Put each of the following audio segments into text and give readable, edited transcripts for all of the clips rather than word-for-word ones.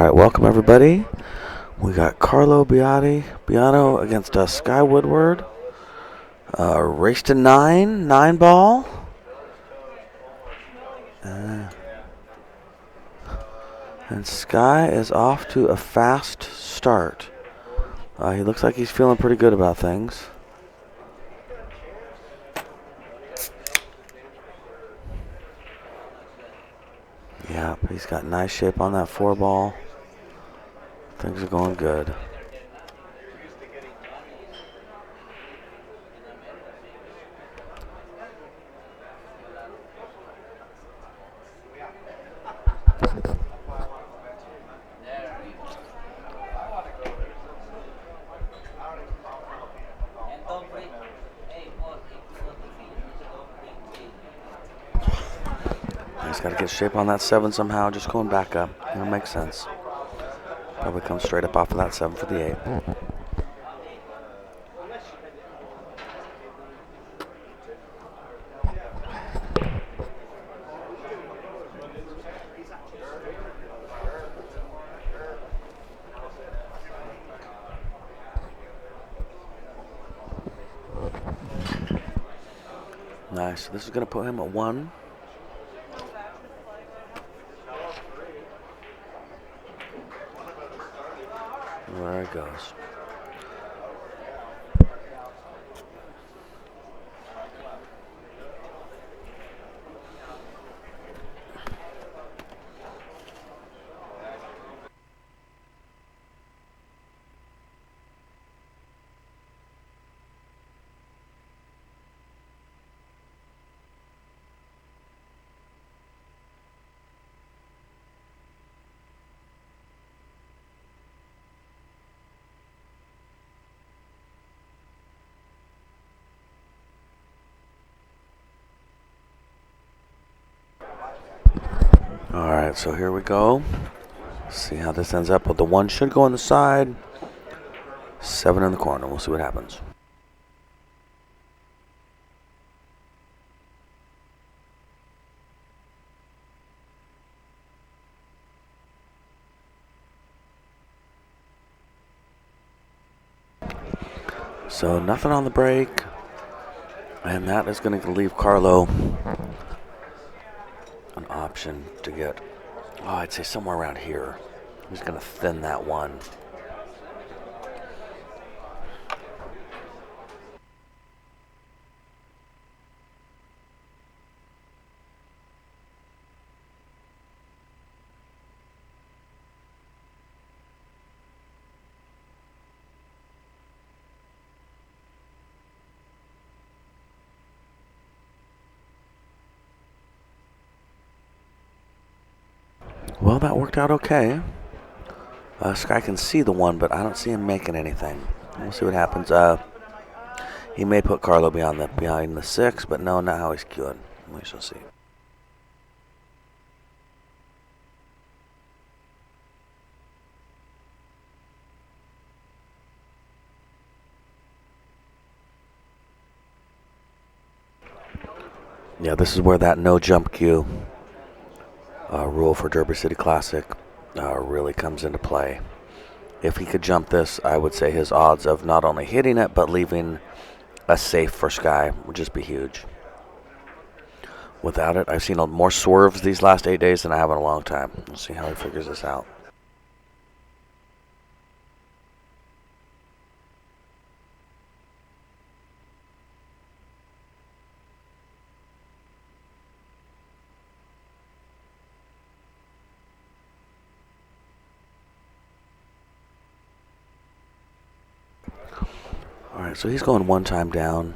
right, welcome everybody. We got Carlo Biado against Sky Woodward. Race to nine ball. And Sky is off to a fast start. He looks like he's feeling pretty good about things. Yeah, he's got nice shape on that 4 ball. Things are going good. He's got to get shape on that 7 somehow, just going back up. It'll make sense. Probably come straight up off of that 7 for the 8. Nice. This is going to put him at 1. There it goes. Alright, so here we go. See how this ends up. But the 1 should go on the side. 7 in the corner. We'll see what happens. So nothing on the break. And that is going to leave Carlo an option to get, I'd say somewhere around here. He's going to thin that 1. Well, that worked out okay. Sky can see the 1, but I don't see him making anything. We'll see what happens. He may put Carlo behind the 6, but no, not how he's queuing. We shall see. Yeah, this is where that no jump queue rule for Derby City Classic really comes into play. If he could jump this, I would say his odds of not only hitting it, but leaving a safe for Sky would just be huge. Without it, I've seen more swerves these last 8 days than I have in a long time. We'll see how he figures this out. Alright, so he's going 1 time down.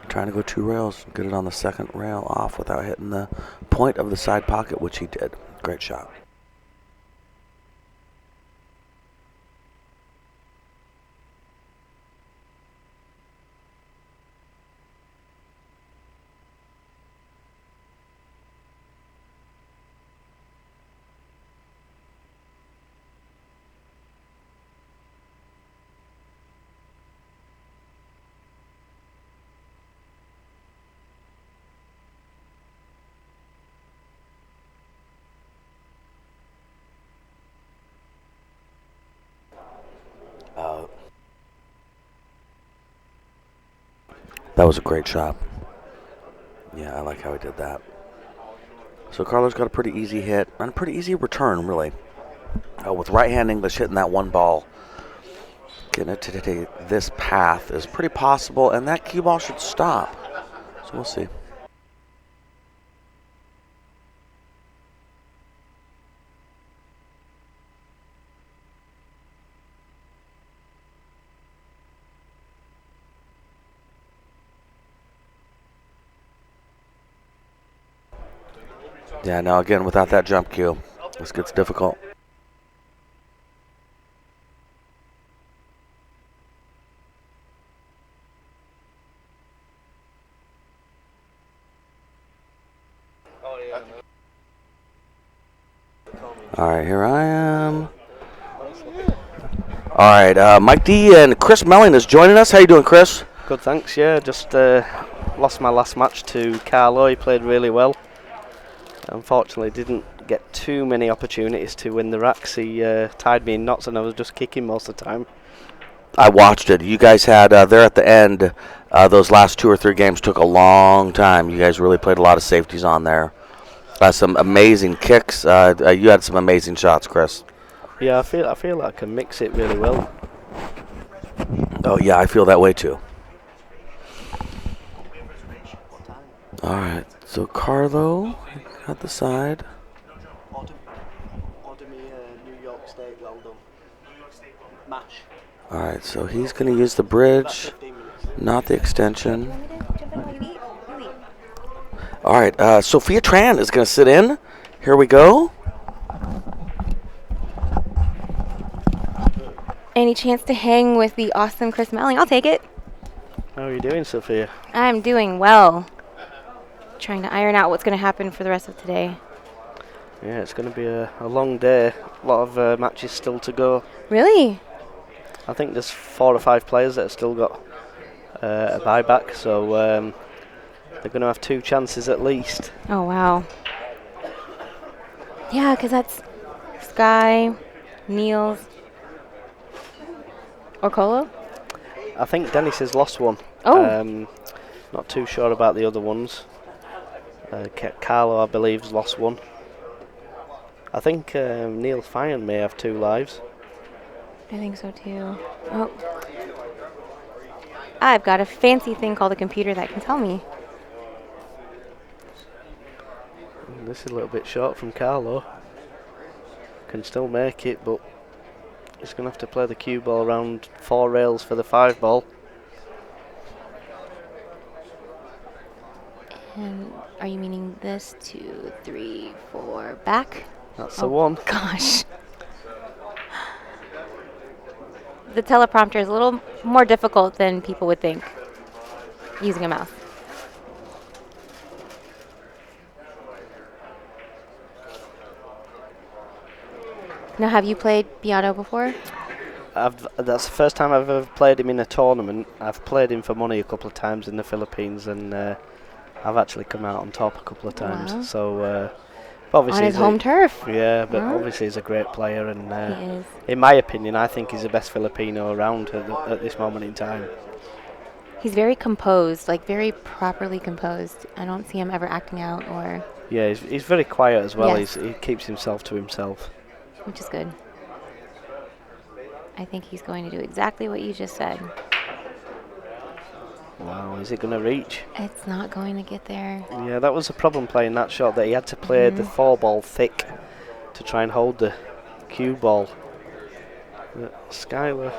Trying to go 2 rails, get it on the 2nd rail off without hitting the point of the side pocket, which he did. Great shot. That was a great shot. Yeah, I like how he did that. So Carlo's got a pretty easy hit and a pretty easy return, really. With right-hand English hitting that one ball, getting it to this path is pretty possible, and that cue ball should stop. So we'll see. Yeah, now again, without that jump cue, this gets difficult. All right, here I am. All right, Mike D and Chris Melling is joining us. How you doing, Chris? Good, thanks. Yeah, just lost my last match to Carlo. He played really well. Unfortunately, didn't get too many opportunities to win the racks. He tied me in knots, and I was just kicking most of the time. I watched it. You guys had there at the end. Those last 2 or 3 games took a long time. You guys really played a lot of safeties on there. Some amazing kicks. You had some amazing shots, Chris. Yeah, I feel like I can mix it really well. Oh yeah, I feel that way too. All right, so Carlo at the side. New York State, well done. Match. All right, so he's going to use the bridge, not the extension. All right, Sophia Tran is going to sit in. Here we go. Any chance to hang with the awesome Chris Melling? I'll take it. How are you doing, Sophia? I'm doing well. Trying to iron out what's going to happen for the rest of today. Yeah, it's going to be a long day. A lot of matches still to go. Really? I think there's 4 or 5 players that have still got a buyback, so they're going to have 2 chances at least. Oh, wow. Yeah, because that's Sky, Niels, or Colo? I think Dennis has lost one. Oh. Not too sure about the other ones. Carlo, I believe, has lost one. I think Neil Fine may have 2 lives. I think so too. Oh. I've got a fancy thing called a computer that can tell me. This is a little bit short from Carlo. Can still make it, but he's going to have to play the cue ball around 4 rails for the 5 ball. And are you meaning this? 2, 3, 4, back? That's the one. Gosh. The teleprompter is a little more difficult than people would think using a mouse. Now, have you played Biado before? That's the first time I've ever played him in a tournament. I've played him for money a couple of times in the Philippines, and I've actually come out on top a couple of times. Wow. So, obviously on his home turf. Yeah, but obviously he's a great player, and He is. in my opinion, I think he's the best Filipino around at this moment in time. He's very composed, like very properly composed. I don't see him ever acting out or... Yeah, he's very quiet as well. Yes. He keeps himself to himself. Which is good. I think he's going to do exactly what you just said. Wow, is it going to reach? It's not going to get there. Yeah, that was a problem playing that shot, that he had to play the 4 ball thick to try and hold the cue ball. Skyler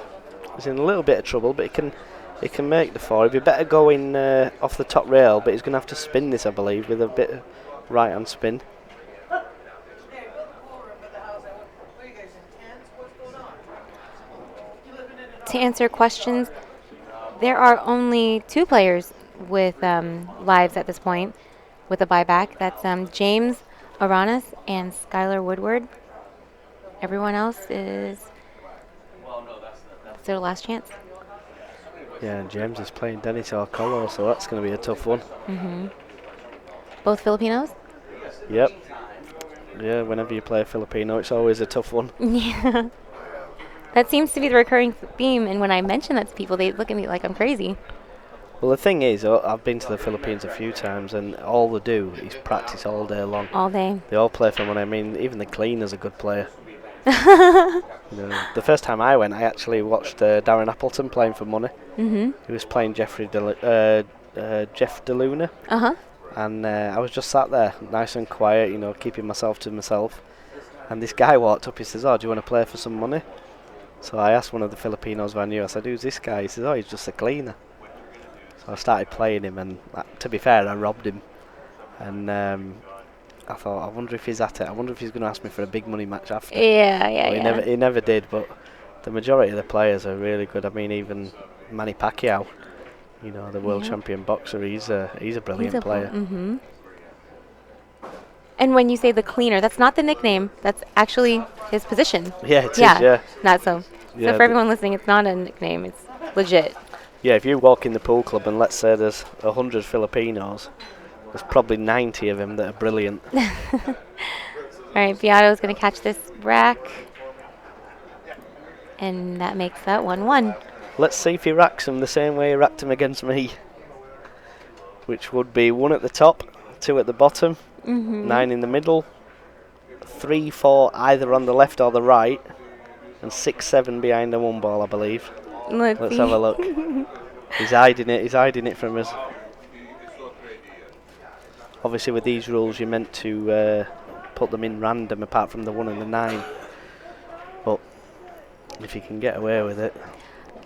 is in a little bit of trouble, but he can make the 4. He'd be better going off the top rail, but he's going to have to spin this, I believe, with a bit of right hand spin. To answer questions, there are only 2 players with lives at this point with a buyback. That's James Aranas and Skyler Woodward. Everyone else is their last chance. Yeah, and James is playing Dennis or Colo, so that's going to be a tough one. Both Filipinos? Yep. Yeah, whenever you play a Filipino, it's always a tough one. Yeah. That seems to be the recurring theme, and when I mention that to people, they look at me like I'm crazy. Well, the thing is, I've been to the Philippines a few times, and all they do is practice all day long. All day. They all play for money. I mean, even the cleaner's a good player. The first time I went, I actually watched Darren Appleton playing for money. Mm-hmm. He was playing Jeff DeLuna, Uh-huh. and I was just sat there, nice and quiet, keeping myself to myself. And this guy walked up. He says, "Oh, do you want to play for some money?" So I asked one of the Filipinos who I knew. I said, "Who's this guy?" He says, "Oh, he's just a cleaner." So I started playing him, and to be fair, I robbed him. And I thought, I wonder if he's at it. I wonder if he's going to ask me for a big money match after. Yeah. He never did, but the majority of the players are really good. I mean, even Manny Pacquiao, the world champion boxer, he's a brilliant player. Mm-hmm. And when you say the cleaner, that's not the nickname. That's actually his position. Yeah, it is, yeah. Not so. Yeah, So for everyone listening, it's not a nickname. It's legit. Yeah, if you walk in the pool club and let's say there's 100 Filipinos, there's probably 90 of them that are brilliant. All right, Biado's going to catch this rack. And that makes that 1-1. Let's see if he racks them the same way he racked them against me. Which would be 1 at the top, 2 at the bottom, 9 in the middle, 3, 4 either on the left or the right, and 6, 7 behind the 1 ball, I believe. Let's see. have a look. He's hiding it from us. Obviously with these rules you're meant to put them in random apart from the 1 and the 9. But if you can get away with it.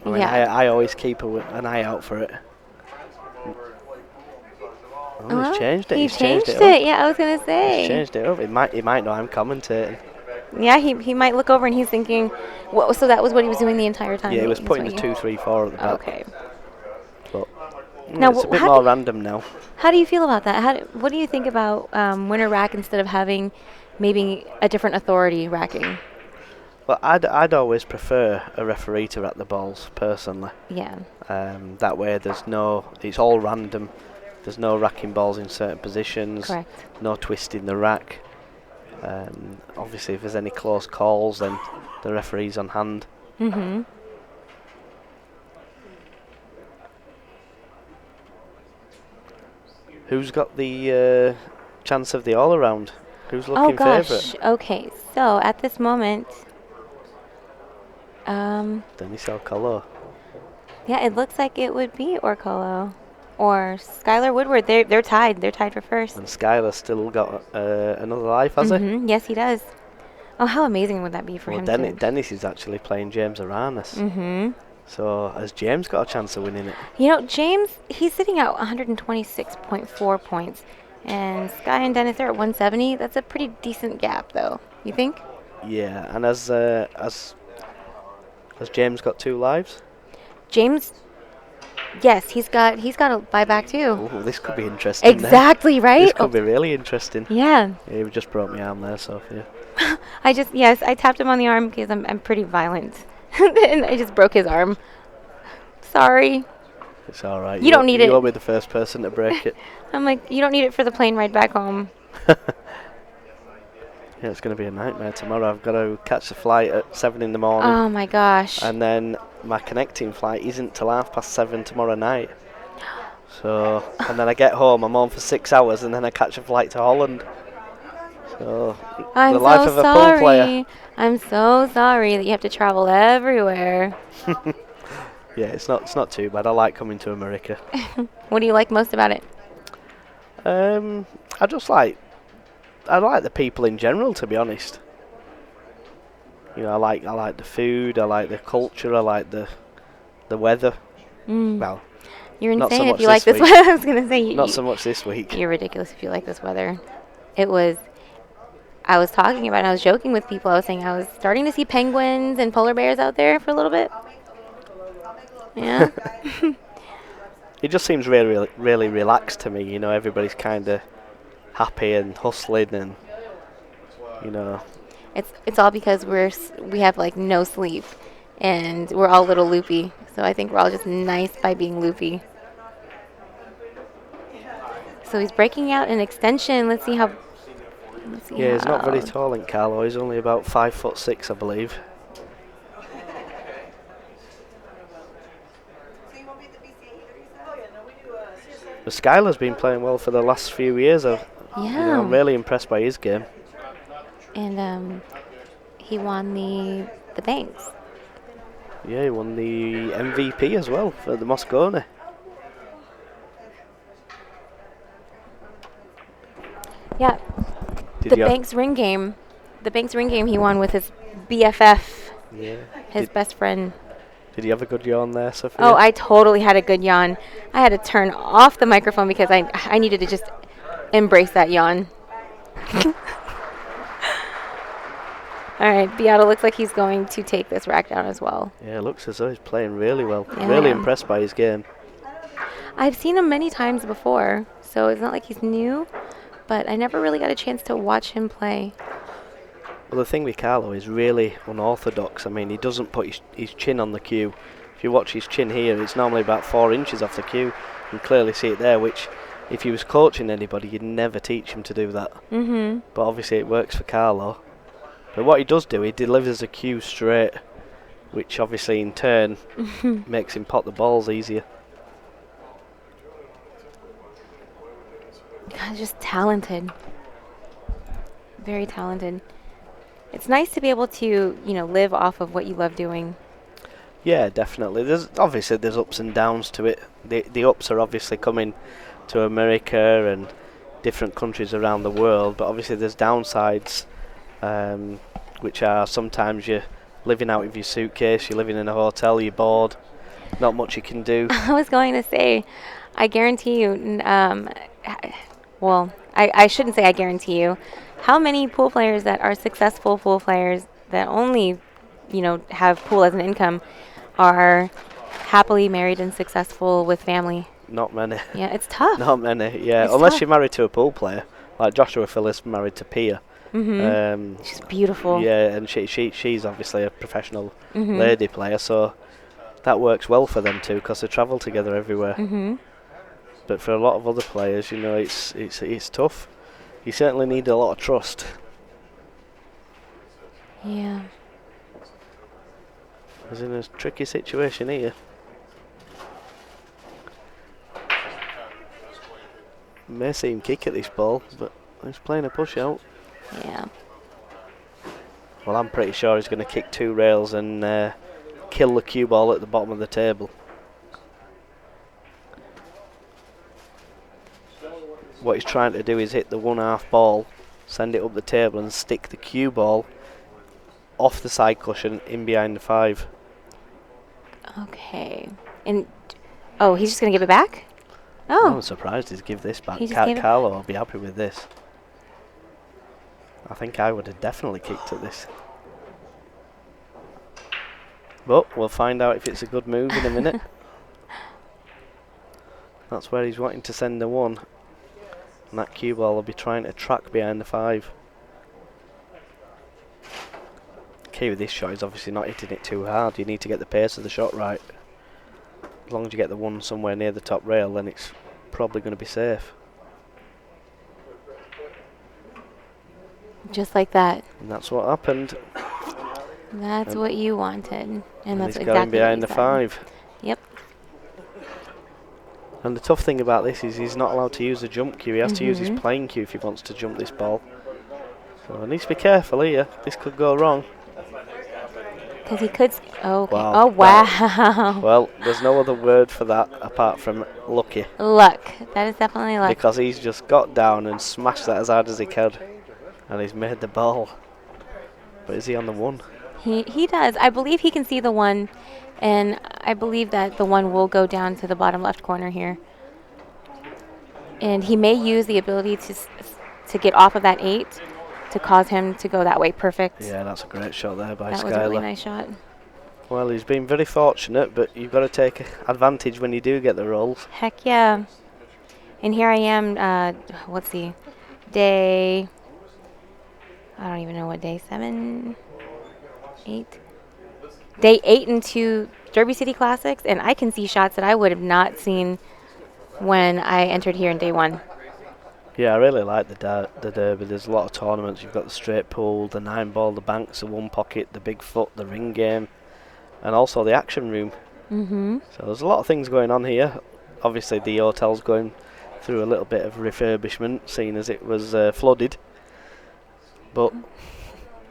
I mean, I always keep an eye out for it. Oh, he's changed it. He changed it. Yeah, I was going to say. He's changed it up. He might know I'm commentating. Yeah, he might look over and he's thinking, so that was what he was doing the entire time? Yeah, he was putting the 2, 3, 4 at the back. Okay. But now, it's a bit more random now. How do you feel about that? What do you think about winner rack instead of having maybe a different authority racking? Well, I'd always prefer a referee to rack the balls, personally. Yeah. That way it's all random. There's no racking balls in certain positions. Correct. No twisting the rack. Obviously, if there's any close calls, then the referee's on hand. Mm-hmm. Who's got the chance of the all-around? Who's looking favourite? Okay, so at this moment, Dennis Alcalo. Yeah, it looks like it would be Orcolo or Skyler Woodward. They're tied. They're tied for first. And Skyler's still got another life, has he? Yes, he does. Oh, how amazing would that be for him? Dennis is actually playing James Aranis. So has James got a chance of winning it? James, he's sitting at 126.4 points. And Sky and Dennis are at 170. That's a pretty decent gap, though. You think? Yeah, and has James got 2 lives? James, yes, he's got a buyback too. Ooh, this could be interesting. Exactly, right? This could be really interesting. Yeah. He just broke my arm there, Sophia. I tapped him on the arm because I'm pretty violent. And I just broke his arm. Sorry. It's all right. You don't need it. You won't be the first person to break it. I'm like, you don't need it for the plane ride back home. Yeah, it's going to be a nightmare tomorrow. I've got to catch the flight at 7 in the morning. Oh my gosh. And then my connecting flight isn't till 7:30 tomorrow night. So, and then I get home, I'm on for 6 hours, and then I catch a flight to Holland. So, I'm the life of a pool player. I'm so sorry that you have to travel everywhere. Yeah, it's not too bad. I like coming to America. What do you like most about it? I like the people in general, to be honest. I like the food, I like the culture, I like the weather. Well, you're insane not so much if you like this week. weather. I was going to say not so much this week. You're ridiculous if you like this weather. I was talking about it, I was joking with people. I was saying I was starting to see penguins and polar bears out there for a little bit. Yeah. It just seems really, really relaxed to me. Everybody's kind of happy and hustling, and It's all because we have like no sleep, and we're all a little loopy. So I think we're all just nice by being loopy. So he's breaking out an extension. Let's see how. Yeah, he's not very tall in Carlo. He's only about 5'6", I believe. But Skyler's been playing well for the last few years. Yeah. I'm really impressed by his game. And he won the Banks. Yeah, he won the MVP as well for the Moscone. Yeah. The Banks ring game. The Banks ring game he won with his BFF. Yeah. His best friend. Did you have a good yawn there, Sophia? Oh, I totally had a good yawn. I had to turn off the microphone because I needed to just embrace that yawn. All right, Biado looks like he's going to take this rack down as well. Yeah, it looks as though he's playing really well. Yeah. Really impressed by his game. I've seen him many times before, so it's not like he's new, but I never really got a chance to watch him play. Well, the thing with Carlo is really unorthodox. I mean, he doesn't put his chin on the cue. If you watch his chin here, it's normally about 4 inches off the cue. You can clearly see it there, which if he was coaching anybody, you'd never teach him to do that. Mm-hmm. But obviously it works for Carlo. But what he does do, he delivers a cue straight, which obviously in turn makes him pot the balls easier. God, just talented. Very talented. It's nice to be able to, live off of what you love doing. Yeah, definitely. There's ups and downs to it. The ups are obviously coming to America and different countries around the world, but obviously there's downsides, which are sometimes you're living out of your suitcase, you're living in a hotel, you're bored, not much you can do. I was going to say, I guarantee you, I shouldn't say I guarantee you, how many pool players that are successful pool players that only, have pool as an income are happily married and successful with family? Not many. Yeah, it's tough. Not many, yeah. It's Unless tough. you're married to a pool player, like Joshua Phillips married to Pia. Mm-hmm. She's beautiful. Yeah, and she's obviously a professional Mm-hmm. lady player, so that works well for them too because they travel together everywhere. Mm-hmm. But for a lot of other players, it's tough. You certainly need a lot of trust. Yeah. He's in a tricky situation here. May see him kick at this ball, but he's playing a push out. Yeah. Well, I'm pretty sure he's going to kick 2 rails and kill the cue ball at the bottom of the table. What he's trying to do is hit the 1/2 ball, send it up the table and stick the cue ball off the side cushion in behind the 5. Okay. And he's just gonna give it back? Oh. I'm surprised he's give this back. He just gave it- Carlo will be happy with this. I think I would have definitely kicked at this. But we'll find out if it's a good move in a minute. That's where he's wanting to send the 1. And that cue ball will be trying to track behind the 5. Key with this shot is obviously not hitting it too hard. You need to get the pace of the shot right. As long as you get the 1 somewhere near the top rail, then it's probably going to be safe. Just like that. And that's what happened. That's what you wanted. And that's he's exactly going behind what the you said. 5. Yep. And the tough thing about this is he's not allowed to use a jump cue. He has to use his playing cue if he wants to jump this ball. So he needs to be careful here. This could go wrong. Because he could. Okay. Wow. Oh, wow. Well, there's no other word for that apart from lucky. Luck. That is definitely luck. Because he's just got down and smashed that as hard as he could. And he's made the ball. But is he on the 1? He does. I believe he can see the 1. And I believe that the 1 will go down to the bottom left corner here. And he may use the ability to get off of that 8 to cause him to go that way. Perfect. Yeah, that's a great shot there by Skyler. That was a really nice shot. Well, he's been very fortunate, but you've got to take advantage when you do get the rolls. Heck yeah. And here I am, let's see, day, I don't even know what day, 7, 8? Day 8 into Derby City Classics, and I can see shots that I would have not seen when I entered here in day 1. Yeah, I really like the Derby. There's a lot of tournaments. You've got the straight pool, the 9 ball, the banks, the 1 pocket, the big foot, the ring game, and also the action room. Mm-hmm. So there's a lot of things going on here. Obviously the hotel's going through a little bit of refurbishment, seeing as it was flooded. But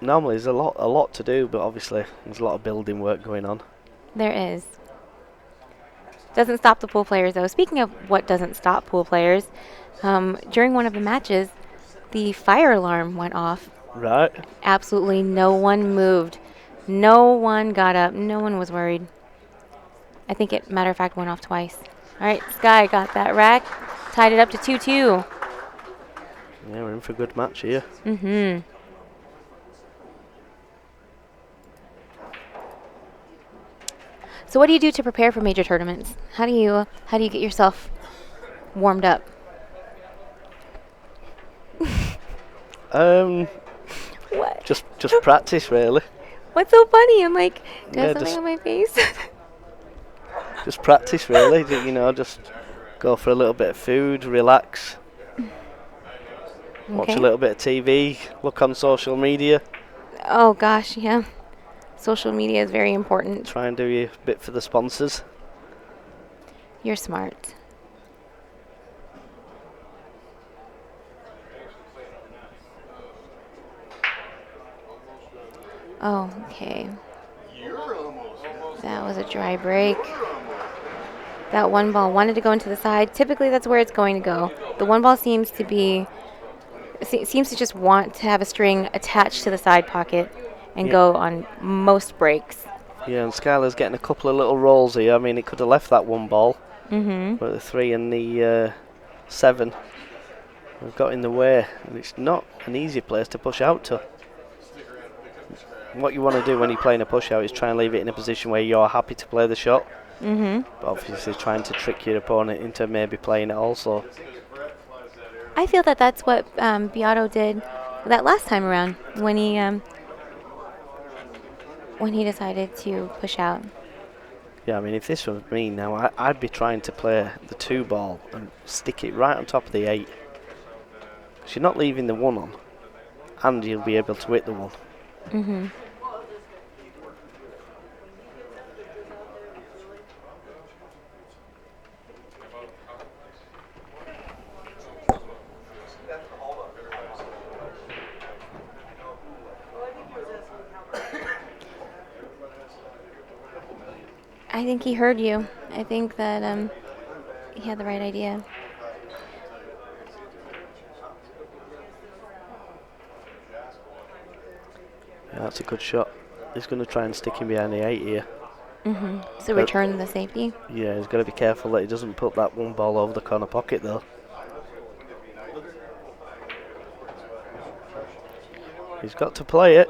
normally there's a lot to do, but obviously there's a lot of building work going on. There is. Doesn't stop the pool players, though. Speaking of what doesn't stop pool players, during one of the matches, the fire alarm went off. Right. Absolutely no one moved. No one got up. No one was worried. I think it, matter of fact, went off twice. All right, Sky got that rack. Tied it up to 2-2. Yeah, we're in for a good match here. Mm-hmm. So what do you do to prepare for major tournaments? How do you get yourself warmed up? What? Just practice, really. What's so funny? I'm like, do I Yeah, have something on my face? Just practice, really. Just go for a little bit of food, relax, watch a little bit of TV, look on social media. Oh gosh, yeah. Social media is very important. Try and do your bit for the sponsors. You're smart. Oh, okay. That was a dry break. That one ball wanted to go into the side. Typically, that's where it's going to go. The one ball seems to just want to have a string attached to the side pocket and go on most breaks. Yeah, and Skyler's getting a couple of little rolls here. I mean, it could have left that one ball. Mm-hmm. But the 3 and the 7 have got in the way, and it's not an easy place to push out to. What you want to do when you're playing a push out is try and leave it in a position where you're happy to play the shot. Mm-hmm. But obviously trying to trick your opponent into maybe playing it also. I feel that that's what Biado did that last time around when he decided to push out. Yeah, I mean, if this was me now, I'd be trying to play the 2 ball and stick it right on top of the 8. So you're not leaving the 1 on, and you'll be able to hit the 1. Mm-hmm. I think he heard you. I think that he had the right idea. Yeah, that's a good shot. He's going to try and stick him behind the 8 here. Mm-hmm. So return the safety. Yeah, he's got to be careful that he doesn't put that 1 ball over the corner pocket though. He's got to play it.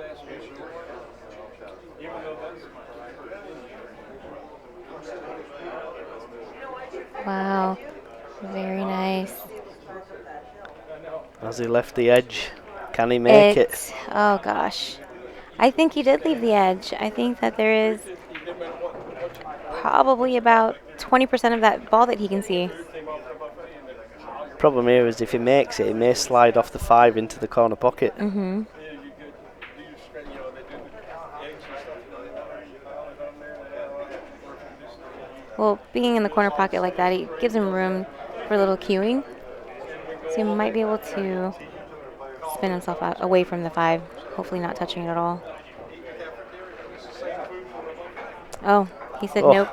Wow. Very nice. Has he left the edge? Can he make it? Oh gosh. I think he did leave the edge. I think that there is probably about 20% of that ball that he can see. Problem here is if he makes it, he may slide off the 5 into the corner pocket. Mm-hmm. Well, being in the corner pocket like that, it gives him room for a little cueing. So he might be able to spin himself out away from the 5, hopefully not touching it at all. Oh, he said nope.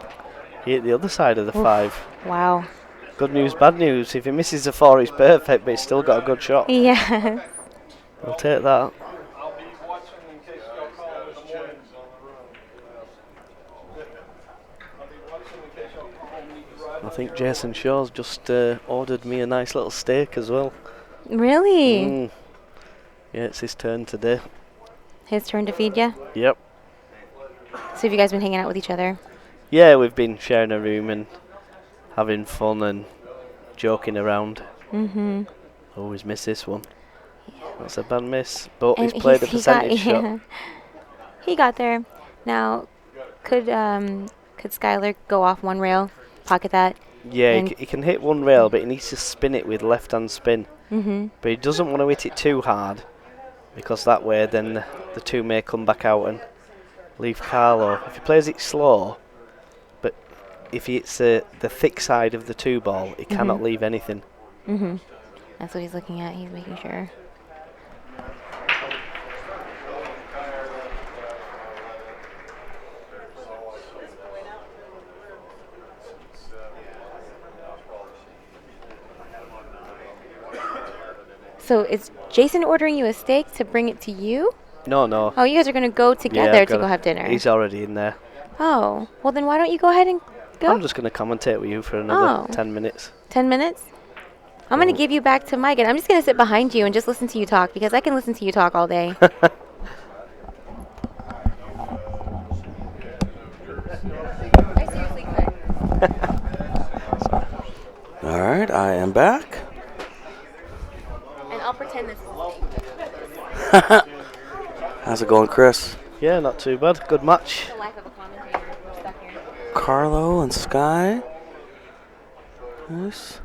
He hit the other side of the 5. Wow. Good news, bad news. If he misses the 4, he's perfect, but he's still got a good shot. Yeah. I'll take that. I think Jason Shaw's just ordered me a nice little steak as well. Really? Yeah, it's his turn today. His turn to feed you? Yep. So have you guys been hanging out with each other? Yeah, we've been sharing a room and having fun and joking around. Mm-hmm. Always miss this one. That's a bad miss, but And he's played a percentage shot. Yeah. He got there. Now, could Skyler go off one rail, pocket that? Yeah, he can hit one rail, but he needs to spin it with left-hand spin. Mm-hmm. But he doesn't want to hit it too hard, because that way then the 2 may come back out and leave Carlo. If he plays it slow, but if he hits the thick side of the 2 ball, he cannot leave anything. Mm-hmm. That's what he's looking at. He's making sure. So is Jason ordering you a steak to bring it to you? No, no. Oh, you guys are going to go together to go have dinner. He's already in there. Oh, well then why don't you go ahead and go? I'm just going to commentate with you for another 10 minutes. 10 minutes? I'm going to give you back to Mike, and I'm just going to sit behind you and just listen to you talk, because I can listen to you talk all day. I seriously could. All right, I am back. And I'll pretend this is me. How's it going, Chris? Yeah, not too bad. Good match. The life of a commentator. We're stuck here. Carlo and Sky. Nice.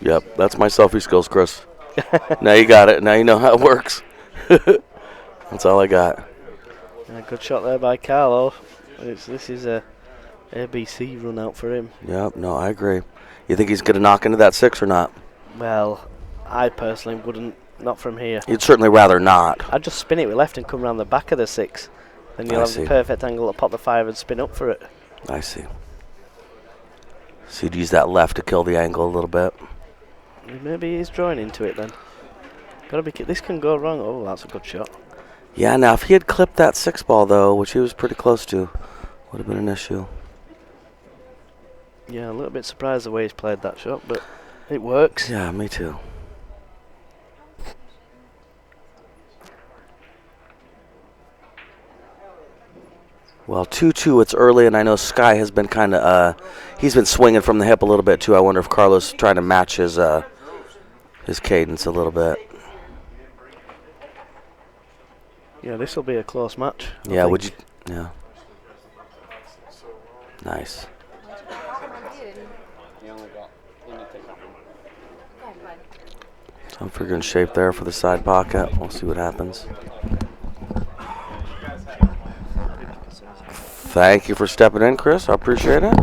Yep, that's my selfie skills, Chris. Now you got it. Now you know how it works. That's all I got. Yeah, good shot there by Carlo. This is a ABC run out for him. Yep, no, I agree. You think he's going to knock into that 6 or not? Well, I personally wouldn't. Not from here. You'd certainly rather not. I'd just spin it with left and come around the back of the 6. Then you'll have the perfect angle to pop the 5 and spin up for it. I see. So you'd use that left to kill the angle a little bit. Maybe he's drawing into it then. Gotta be. This can go wrong. Oh, that's a good shot. Yeah, now if he had clipped that 6 ball though, which he was pretty close to, would have been an issue. Yeah, a little bit surprised the way he's played that shot, but it works. Yeah, me too. Well, 2-2, it's early, and I know Sky has been kind of, he's been swinging from the hip a little bit, too. I wonder if Carlos trying to match his cadence a little bit. Yeah, this will be a close match. Yeah, would you? Yeah. Nice. I'm figuring shape there for the side pocket. We'll see what happens. Thank you for stepping in, Chris. I appreciate it.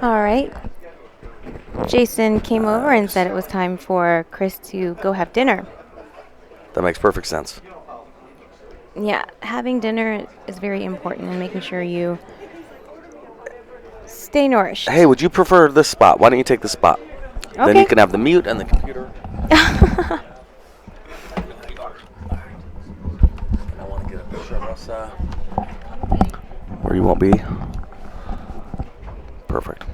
All right. Jason came over and said it was time for Chris to go have dinner. That makes perfect sense. Yeah, having dinner is very important and making sure you stay nourished. Hey, would you prefer this spot? Why don't you take this spot? Okay. Then you can have the mute and the computer. I want to get a picture of us where you won't be. Perfect.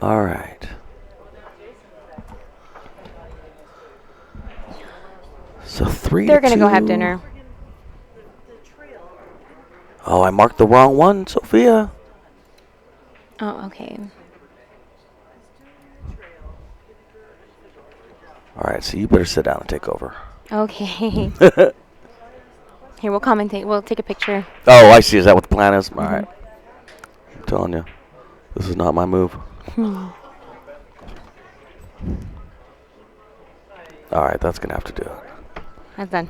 All right. So 3-2. They're going to go have dinner. Oh, I marked the wrong one, Sophia. Oh, okay. All right, so you better sit down and take over. Okay. Here, we'll commentate. We'll take a picture. Oh, I see. Is that what the plan is? All right. I'm telling you, this is not my move. All right, that's going to have to do it. That's done.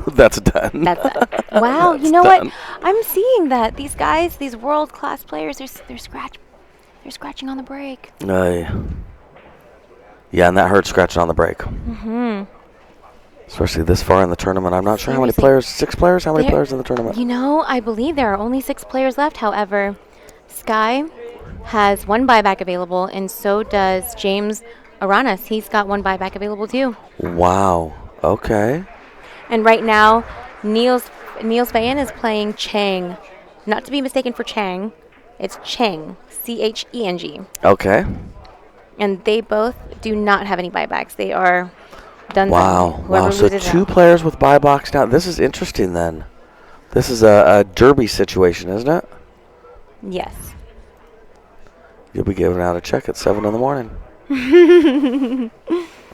That's done. That's done. Wow, you know done. what? I'm seeing that these guys, these world-class players, they're scratching on the break. Yeah, and that hurts scratching on the break. Mm-hmm. Especially this far in the tournament. I'm not sure how many players. 6 players? How many players in the tournament? You know, I believe there are only 6 players left. However, Sky has 1 buyback available, and so does James Aranas. He's got 1 buyback available too. Wow. Okay. And right now, Niels Bayan is playing Cheng. Not to be mistaken for Chang. It's Cheng. Cheng. Okay. And they both do not have any buybacks. They are done. Wow. Wow. So 2 players with buy box now. This is interesting then. This is a derby situation, isn't it? Yes. You'll be giving out a check at 7 in the morning.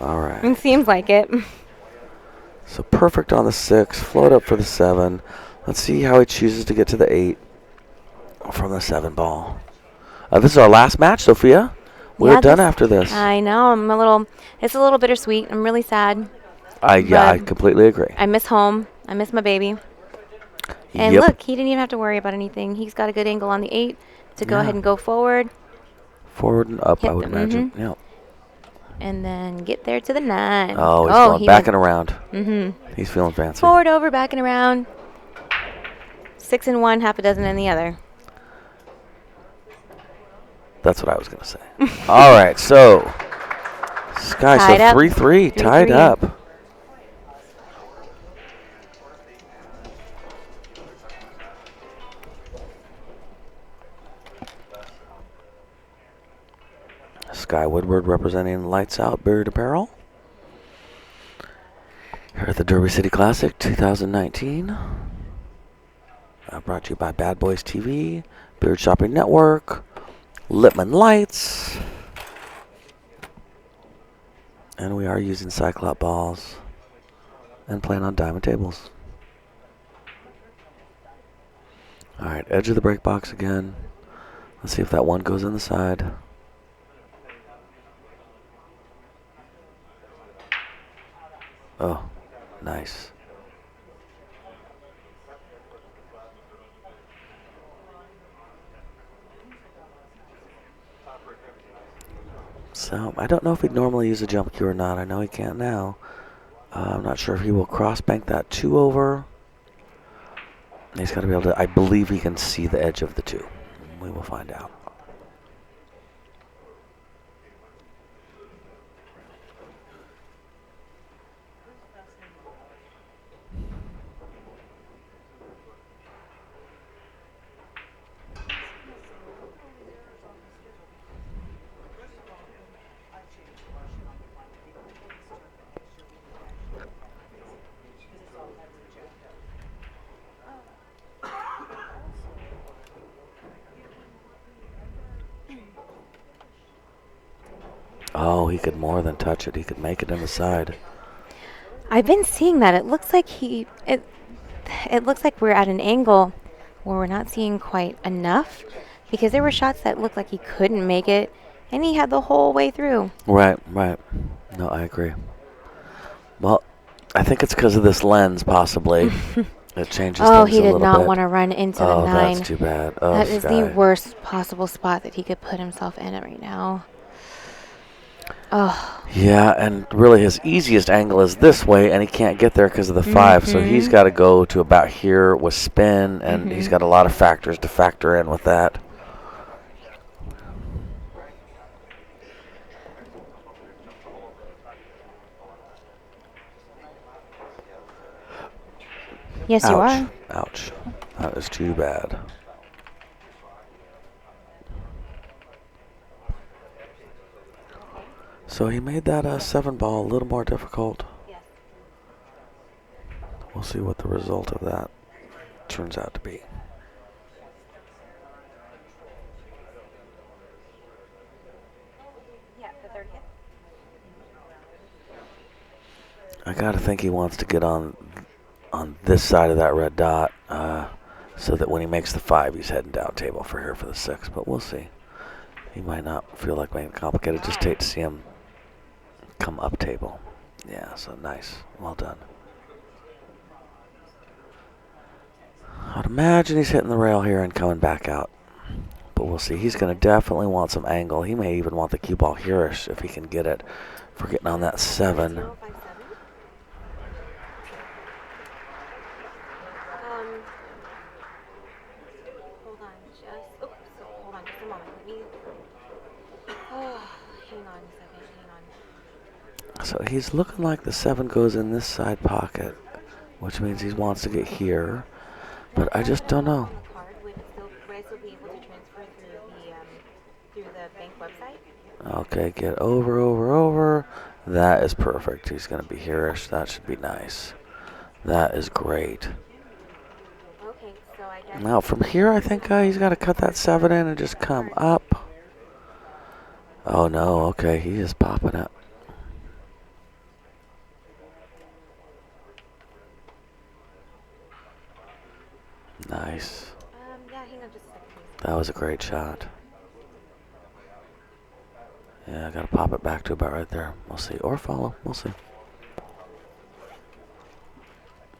All right. It seems like it. So perfect on the 6. Float up for the 7. Let's see how he chooses to get to the 8. from the 7 ball. This is our last match, Sophia. We're done after this. I know. It's a little bittersweet. I'm really sad. Yeah, I completely agree. I miss home. I miss my baby. And look, he didn't even have to worry about anything. He's got a good angle on the 8 to go ahead and go forward. Forward and up, I would imagine. Yeah. And then get there to the 9. Oh, he's going back and around. He's feeling fancy. Forward, over, back and around. 6 in one, half a dozen in the other. That's what I was going to say. All right, so Sky, so 3-3, tied up. Sky Woodward representing Lights Out Beard Apparel here at the Derby City Classic 2019. Brought to you by Bad Boys TV, Beard Shopping Network, Lippman Lights, and we are using Cyclop balls and playing on diamond tables. All right, edge of the break box again. Let's see if that one goes in the side. Oh, nice. So, I don't know if he'd normally use a jump cue or not. I know he can't now. I'm not sure if he will cross bank that 2 over. He's got to be able to, I believe he can see the edge of the 2. We will find out. Oh, he could more than touch it. He could make it in the side. I've been seeing that. It looks like it looks like we're at an angle where we're not seeing quite enough, because there were shots that looked like he couldn't make it, and he had the whole way through. Right. No, I agree. Well, I think it's because of this lens, possibly. It changes things a little bit. Oh, he did not want to run into the 9. Oh, that's too bad. Oh, that is the worst possible spot that he could put himself in right now. Oh. Yeah, and really his easiest angle is this way, and he can't get there because of the 5. So he's got to go to about here with spin, and he's got a lot of factors to factor in with that. Yes, you are. Ouch. That is too bad. So he made that 7 ball a little more difficult. Yes. We'll see what the result of that turns out to be. Yeah, the 30th. I gotta think he wants to get on this side of that red dot, so that when he makes the 5, he's heading down table for here for the 6. But we'll see. He might not feel like making it complicated. Just hate to see him come up table. Yeah, so nice. Well done. I'd imagine he's hitting the rail here and coming back out. But we'll see. He's going to definitely want some angle. He may even want the cue ball here-ish if he can get it for getting on that 7. Hold on just a moment. Let me. Oh, hang on a second. Hang on. So he's looking like the 7 goes in this side pocket, which means he wants to get here. But I just don't know. Would I still be able to transfer through the bank website? Okay, get over. That is perfect. He's going to be here-ish. That should be nice. That is great. Okay, so I guess. Now from here, I think he's got to cut that 7 in and just come up. Oh no, okay, he is popping it. Nice. Yeah, hang That was a great shot. Yeah, I gotta pop it back to about right there. We'll see. Or follow. We'll see.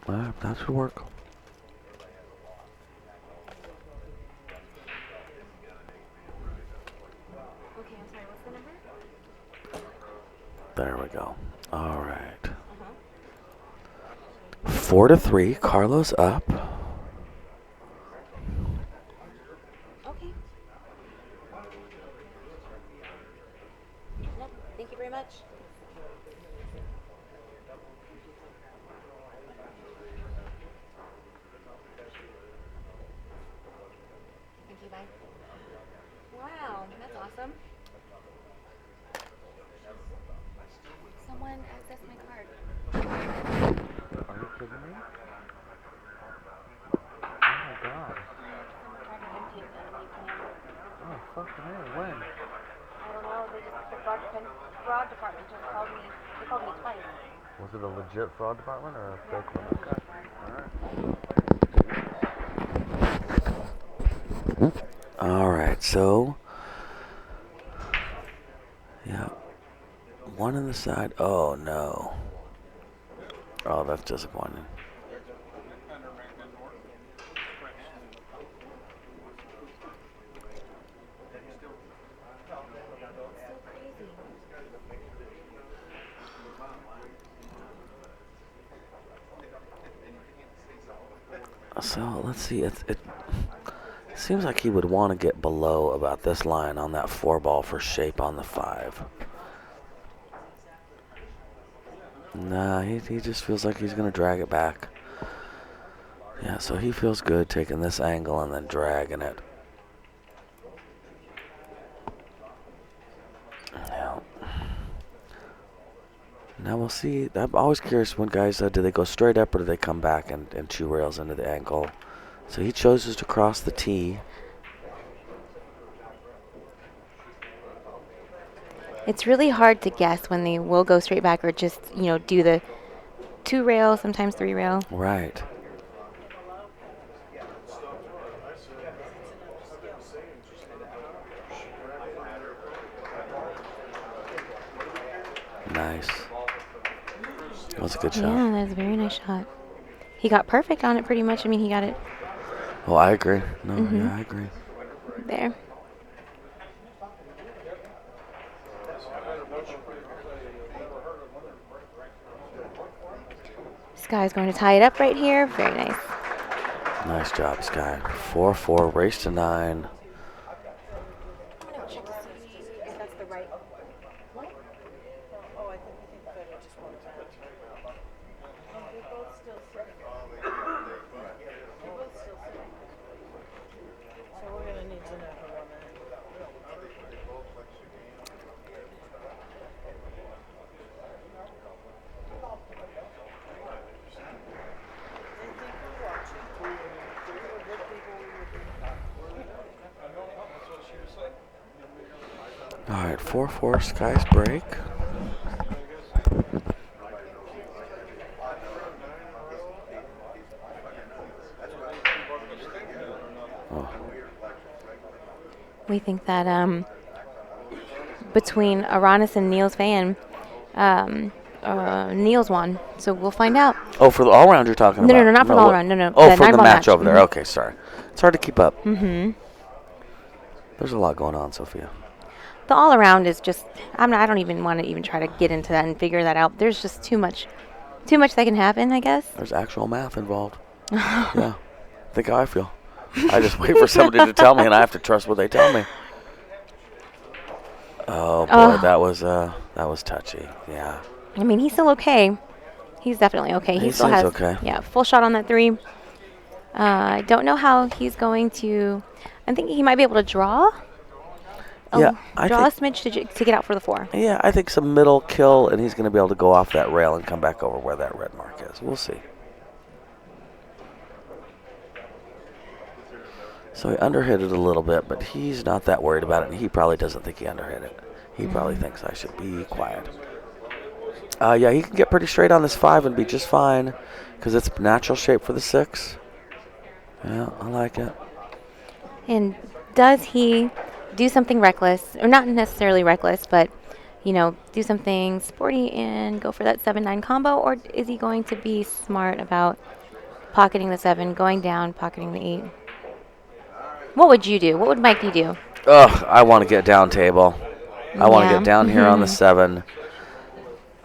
Alright, that should work. Okay, I'm sorry, what's the number? There we go. Alright. 4-3. Carlo's up. Okay. No, thank you very much. Thank you, bye. Wow, that's awesome. Someone accessed my card. Are you kidding me? Oh my god. Someone tried to empty it and they can. Oh, fucking hell. When? I don't know, the fraud department just called me. They called me twice. Was it a legit fraud department or a fake one? Okay. Alright, so. Yeah. One on the side. Oh, no. Oh, that's disappointing. So let's see. It seems like he would want to get below about this line on that 4 ball for shape on the 5. Nah, he just feels like he's gonna drag it back. Yeah, so he feels good taking this angle and then dragging it. Yeah. Now we'll see. I'm always curious when guys do they go straight up or do they come back and 2 rails into the ankle? So he chooses to cross the tee. It's really hard to guess when they will go straight back or just, do the 2 rail, sometimes 3 rail. Right. Nice. That was a good shot. Yeah, that was a very nice shot. He got perfect on it pretty much. I mean, he got it Oh, I agree. No, yeah, I agree. there. Sky's going to tie it up right here. Very nice. Nice job, Sky. 4-4, race to 9. All right, 4-4, Sky's break. Oh. We think that between Aranis and Neil's fan, Neil's won. So we'll find out. Oh, for the all-round you're talking about? No, not for the all-round. No. Oh, for the match over there. Okay, sorry. It's hard to keep up. Mm-hmm. There's a lot going on, Sophia. The all-around is just, I don't even want to even try to get into that and figure that out. There's just too much that can happen, I guess. There's actual math involved. Yeah. Think how I feel. I just wait for somebody to tell me, and I have to trust what they tell me. Oh, boy, that was touchy. Yeah. I mean, he's still okay. He's definitely okay. He still seems has, okay. Yeah, full shot on that 3. I don't know how he's going to, I'm thinking he might be able to draw. Yeah, I draw a think, smidge to get out for the 4. Yeah, I think some middle kill, and he's going to be able to go off that rail and come back over where that red mark is. We'll see. So he underhit it a little bit, but he's not that worried about it, and he probably doesn't think he underhit it. He probably thinks I should be quiet. Yeah, he can get pretty straight on this 5 and be just fine, because it's natural shape for the 6. Yeah, I like it. And does he do something reckless, or not necessarily reckless, but do something sporty and go for that 7-9 combo, or is he going to be smart about pocketing the 7, going down, pocketing the 8? What would you do? What would Mikey do? Ugh, I want to get down table. I want to get down here on the Mm-hmm.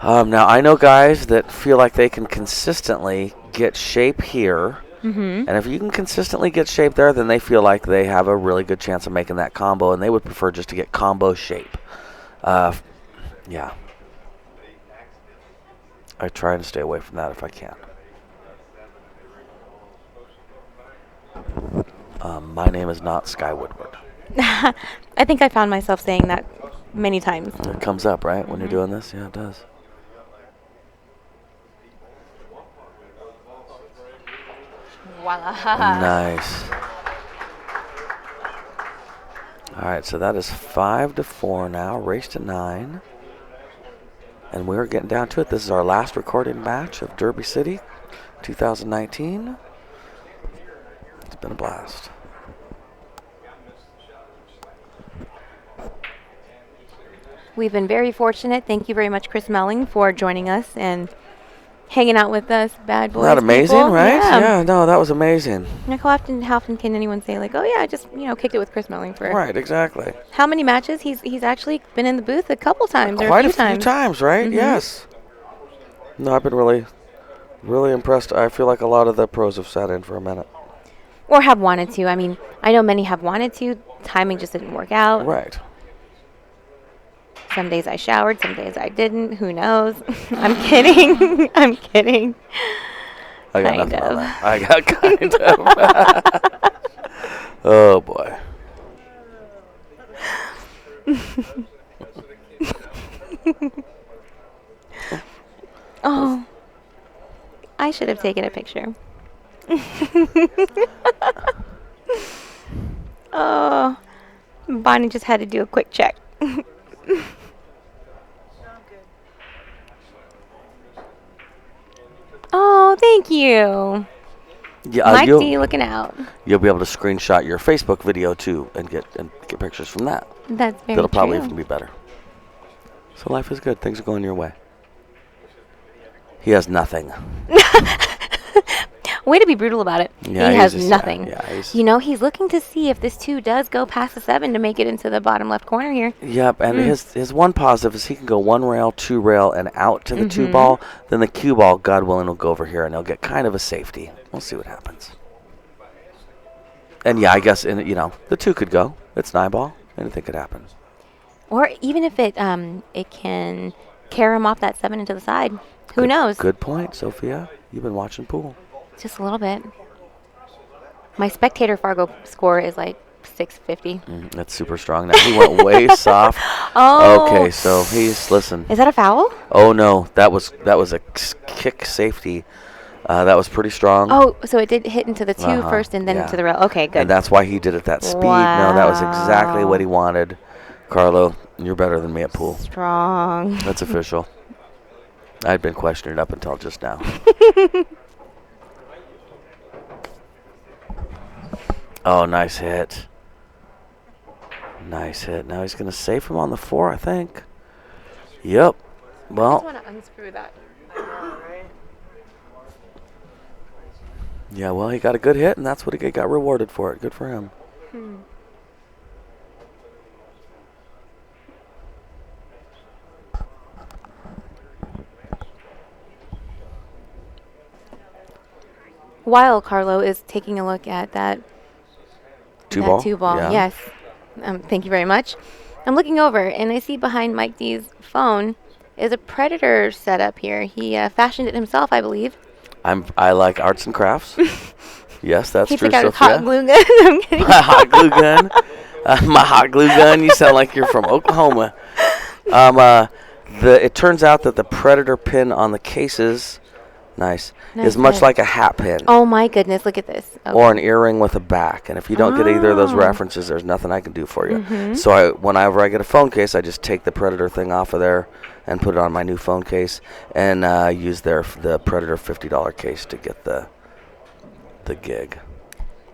7. Now, I know guys that feel like they can consistently get shape here. Mm-hmm. And if you can consistently get shape there, then they feel like they have a really good chance of making that combo, and they would prefer just to get combo shape. Yeah. I try and stay away from that if I can. My name is not Sky Woodward. I think I found myself saying that many times. It comes up, right, when you're doing this? Yeah, it does. Voila. Nice. All right, so that is 5-4 now. Race to 9. And we're getting down to it. This is our last recorded match of Derby City 2019. It's been a blast. We've been very fortunate. Thank you very much, Chris Melling, for joining us and hanging out with us, bad boys. Isn't that amazing, people. right? Yeah. No, that was amazing. Like how often can anyone say like, oh yeah, I just kicked it with Chris Melling for Right, exactly. how many matches? He's actually been in the booth a couple times, or Quite a few times, right? Mhm. Yes. No, I've been really impressed. I feel like a lot of the pros have sat in for a minute. or have wanted to. I mean, I know many have wanted to. Timing just didn't work out. Right. Some days I showered, some days I didn't. Who knows? I'm kidding. I'm kidding. I got Kind nothing on of. that. I got kind of. Oh, boy. Oh, I should have taken a picture. Oh, Bonnie just had to do a quick check. Oh, thank you. Yeah, Mike D looking out. you'll be able to screenshot your Facebook video too and get pictures from that. That's very That'll probably true. even be better. So life is good. Things are going your way. He has nothing. Way to be brutal about it. Yeah, he he's has just- nothing. yeah, he's- He's looking to see if this 2 does go past the 7 to make it into the bottom left corner here. Yep, and his one positive is he can go 1 rail, 2 rail, and out to the 2 Mhm. ball. Then the cue ball, God willing, will go over here, and he'll get kind of a safety. We'll see what happens. And yeah, I guess the 2 could go. It's 9 ball. Anything could happen. Or even if it can carry him off that 7 into the side. Who knows? Good point, Sophia. You've been watching pool. Just a little bit. My spectator Fargo score is like 650. That's super strong. Now he went way soft. Oh. Okay, so listen. Is that a foul? Oh no, that was a kick safety. That was pretty strong. Oh, so it did hit into the 2 first and then yeah. into the rail. Okay, good. And that's why he did it that speed. No, that was exactly what he wanted. Carlo, you're better than me at pool. Strong. That's official. I'd been questioning it up until just now. Oh, nice hit. Nice hit. Now he's going to save him on the 4, I think. Yep. Well, want to unscrew that. yeah, well, he got a good hit, and that's what he got rewarded for it. Good for him. While Carlo is taking a look at that 2 ball? 2 ball, Yeah. yes. Thank you very much. I'm looking over and I see behind Mike D's phone is a Predator setup here. He fashioned it himself, I believe. I like arts and crafts. Yes, that's He true, took out his Sophia. hot glue gun. I'm kidding. My hot glue gun. My hot glue gun. You sound like you're from Oklahoma. It turns out that the Predator pin on the cases, nice, is much hit. like a hat pin Oh my goodness, look at this. Okay. or an earring with a back. And if you don't get either of those Oh. references, there's nothing I can do for you. So whenever I get a phone case, I just take the Predator thing off of there and put it on my new phone case and use the Predator $50 case to get the gig.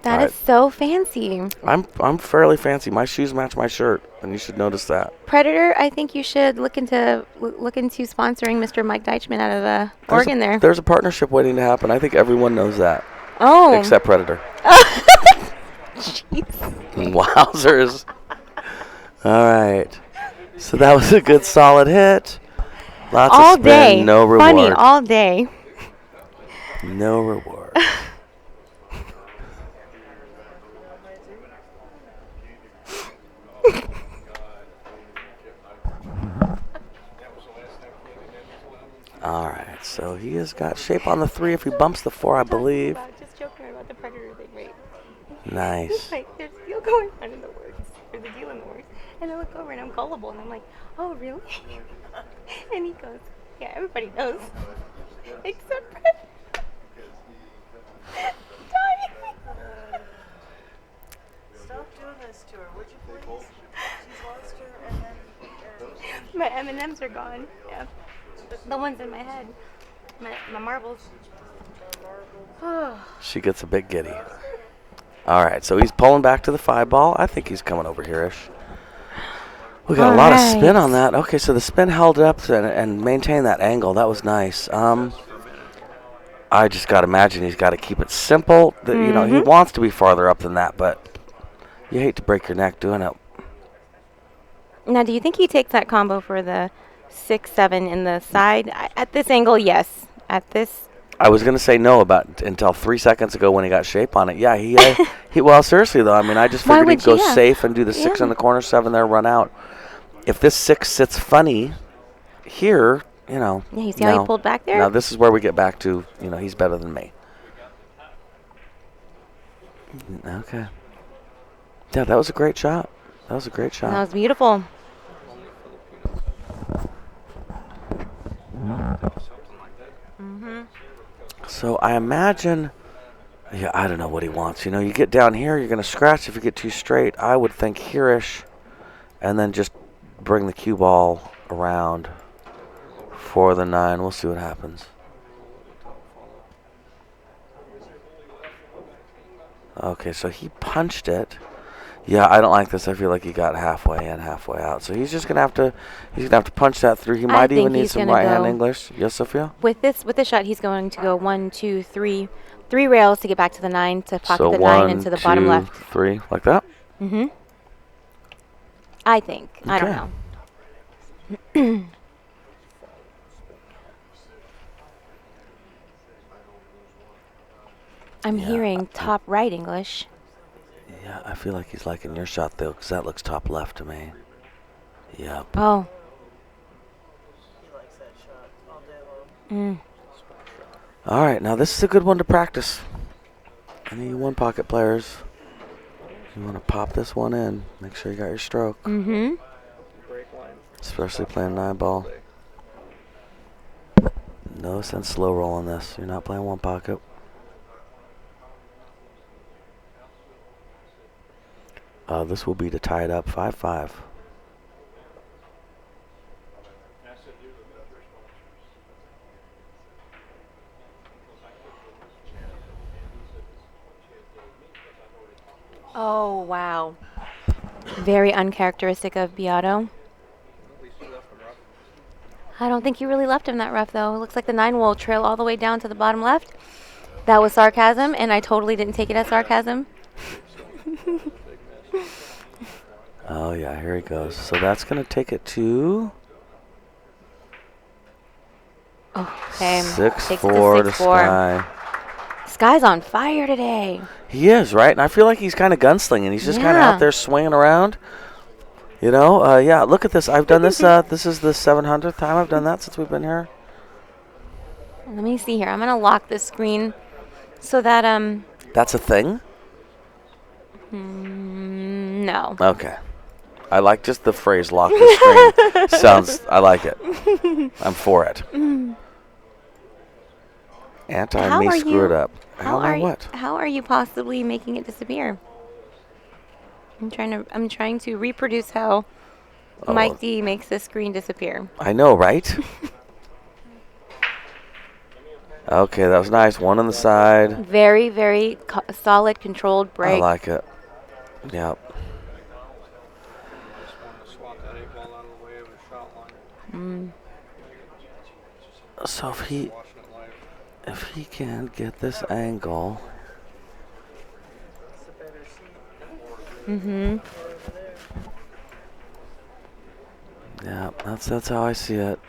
That is so fancy. I'm fairly fancy. My shoes match my shirt, and you should notice that. Predator, I think you should look into sponsoring Mr. Mike Deichmann out of Oregon there. There's a partnership waiting to happen. I think everyone knows that. Oh. Except Predator. Jeez. Wowzers. All right. So that was a good solid hit. Lots all of spin, day. no reward. Funny all day. No reward. All right, so he has got shape on the 3 if he bumps the 4, I believe. Just joking about the Predator thing, right? Nice. Like, there's a deal going on in the works, or the deal in the works. And I look over and I'm gullible, and I'm like, oh, really? And he goes, yeah, everybody knows. Except Predator. Dying. Stop doing this to her, would you please? She's lost her and then... My M&Ms are gone. Yeah. The ones in my head. My marbles. She gets a bit giddy. All right, so he's pulling back to the 5 ball. I think he's coming over here-ish. We got a lot of spin on that. Okay, so the spin held up and maintained that angle. That was nice. I just got to imagine he's got to keep it simple. You know, he wants to be farther up than that, but you hate to break your neck doing it. Now, do you think he takes that combo for the 6-7 in the side? At this angle, yes. At this... I was going to say no until 3 seconds ago when he got shape on it. Yeah, he well, seriously, though. I mean, I just figured he'd go safe and do the 6 in the corner, 7 there, run out. If this 6 sits funny here, you know. Yeah, you see how he pulled back there? Now, this is where we get back to, you know, he's better than me. Okay. Yeah, that was a great shot. That was a great shot. That was beautiful. So I imagine, yeah, I don't know what he wants. You know, you get down here, you're going to scratch if you get too straight. I would think here-ish, and then just bring the cue ball around for the 9. We'll see what happens. Okay, so he punched it. Yeah, I don't like this. I feel like he got halfway in, halfway out. So he's just gonna have to punch that through. He might even need some right hand English. Yes, Sophia? With this shot, he's going to go 1, 2, 3 rails to get back to the 9 to pocket so the 9 into the bottom left. 1, 2, 3, like that. I think. Okay. I don't know. I'm hearing top right English. Yeah, I feel like he's liking your shot, though, because that looks top left to me. Yep. Oh. He likes that shot all day long. All right, now this is a good one to practice. Any you 1-pocket players, you want to pop this one in. Make sure you got your stroke. Especially playing 9 ball. No sense slow rolling this. You're not playing 1-pocket. This will be to tie it up 5-5. Oh, wow. Very uncharacteristic of Biado. I don't think you really left him that rough, though. It looks like the 9 will trail all the way down to the bottom left. That was sarcasm, and I totally didn't take it as sarcasm. Oh, yeah, here he goes. So that's going to take it to... Okay. 6-4 to Sky. Sky's on fire today. He is, right? And I feel like he's kind of gunslinging. He's just kind of out there swinging around. You know, yeah, look at this. I've done this. This is the 700th time I've done that since we've been here. Let me see here. I'm going to lock this screen so that... That's a thing? No. Okay. I like just the phrase lock the screen. Sounds, I like it. I'm for it. Anti-me screw it up. How are you possibly making it disappear? I'm trying to reproduce how Mike D makes this screen disappear. I know, right? Okay, that was nice. One on the side. Very, very solid, controlled I break. like it. Yep. So if he can get this angle. It's a better seat. Mm-hmm. Yeah, that's how I see it.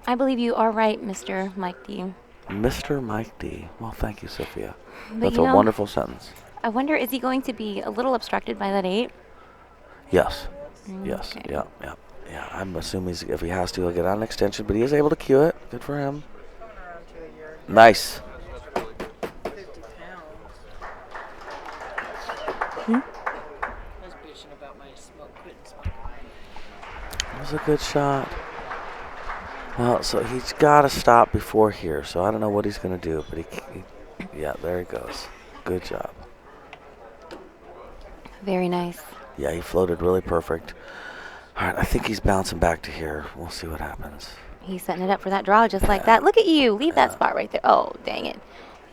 I believe you are right, Mr. Mike D. Mr. Mike D. Well, thank you, Sophia. But That's you a know, wonderful sentence. I wonder, is he going to be a little obstructed by that 8? Yes. Yes. Okay. Yeah. Yeah. Yeah. I'm assuming if he has to, he'll get on an extension, but he is able to cue it. Good for him. Coming around to a year. Nice. 50 pounds. Hmm? I was bitching about my quitting smoking. That was a good shot. Well, so he's got to stop before here, so I don't know what he's going to do, but yeah, there he goes. Good job. Very nice. Yeah, he floated really perfect. All right, I think he's bouncing back to here. We'll see what happens. He's setting it up for that draw just like that. Look at you. Leave that spot right there. Oh, dang it.